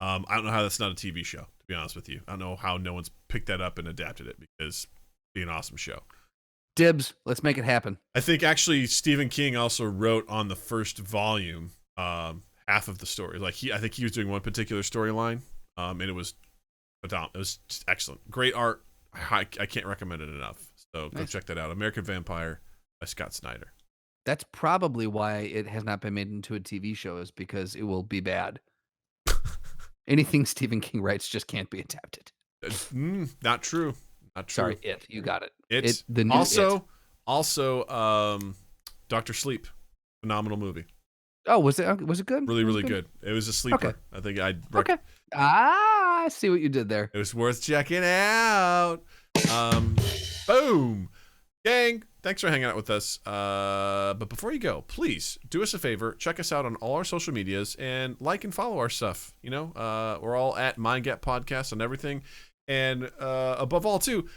I don't know how that's not a TV show, to be honest with you. I don't know how no one's picked that up and adapted it, because it'd be an awesome show. Dibs. Let's make it happen. I think actually Stephen King also wrote on the first volume half of the story. Like I think he was doing one particular storyline, and it was just excellent. Great art. I can't recommend it enough. So go check that out. American Vampire by Scott Snyder. That's probably why it has not been made into a TV show, is because it will be bad. Anything Stephen King writes just can't be adapted. Not true. Not true. Sorry, you got it. It's the new also Dr. Sleep. Phenomenal movie. Oh, was it good? Really, really good. It was a sleeper. Okay. I think I'd Okay. I see what you did there. It was worth checking out. Boom. Gang, thanks for hanging out with us. But before you go, please do us a favor. Check us out on all our social medias and like and follow our stuff. You know, we're all at Mind Gap Podcast on everything. And above all, too,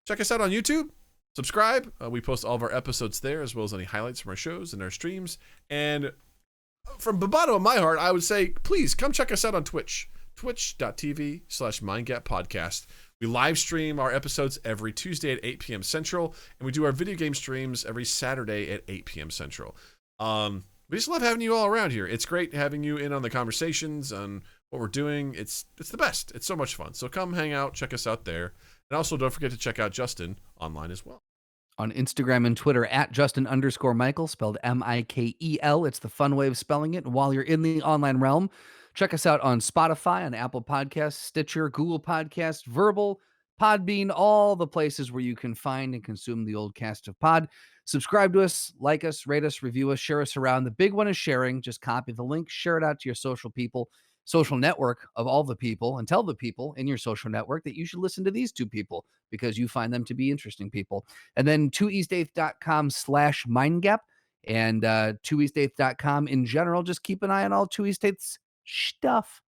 check us out on YouTube. Subscribe. We post all of our episodes there, as well as any highlights from our shows and our streams. And from the bottom of my heart, I would say, please come check us out on Twitch. Twitch.tv/MindGapPodcast. We live stream our episodes every Tuesday at 8 p.m. Central, and we do our video game streams every Saturday at 8 p.m. Central. We just love having you all around here. It's great having you in on the conversations on what we're doing. It's the best. It's so much fun. So come hang out, check us out there. And also don't forget to check out Justin online as well. On Instagram and Twitter at Justin_Michael, spelled Mikel. It's the fun way of spelling it. And while you're in the online realm, check us out on Spotify, on Apple Podcasts, Stitcher, Google Podcasts, Verbal, Podbean, all the places where you can find and consume the old cast of pod. Subscribe to us, like us, rate us, review us, share us around. The big one is sharing. Just copy the link, share it out to your social network of all the people, and tell the people in your social network that you should listen to these 2 people because you find them to be interesting people. And then 2east8th.com/mindgap and 2east8th.com in general. Just keep an eye on all 2 East 8th's stuff.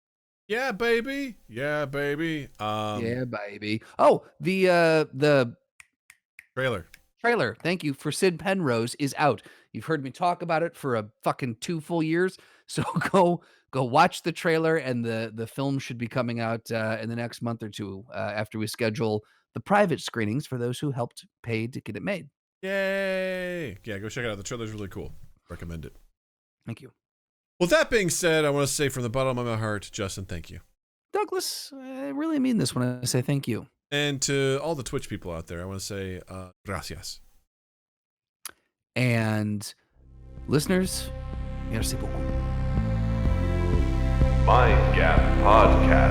Yeah, baby. Yeah, baby. Yeah, baby. Oh, the Trailer. trailer, thank you, for Sid Penrose is out. You've heard me talk about it for a fucking 2 full years. So go watch the trailer, and the film should be coming out in the next month or two after we schedule the private screenings for those who helped pay to get it made. Yay. Yeah, go check it out. The trailer's really cool. Recommend it. Thank you. With that being said, I want to say from the bottom of my heart, Justin, thank you. Douglas, I really mean this when I say thank you. And to all the Twitch people out there, I want to say gracias. And listeners, merci beaucoup. Mind Gap Podcast.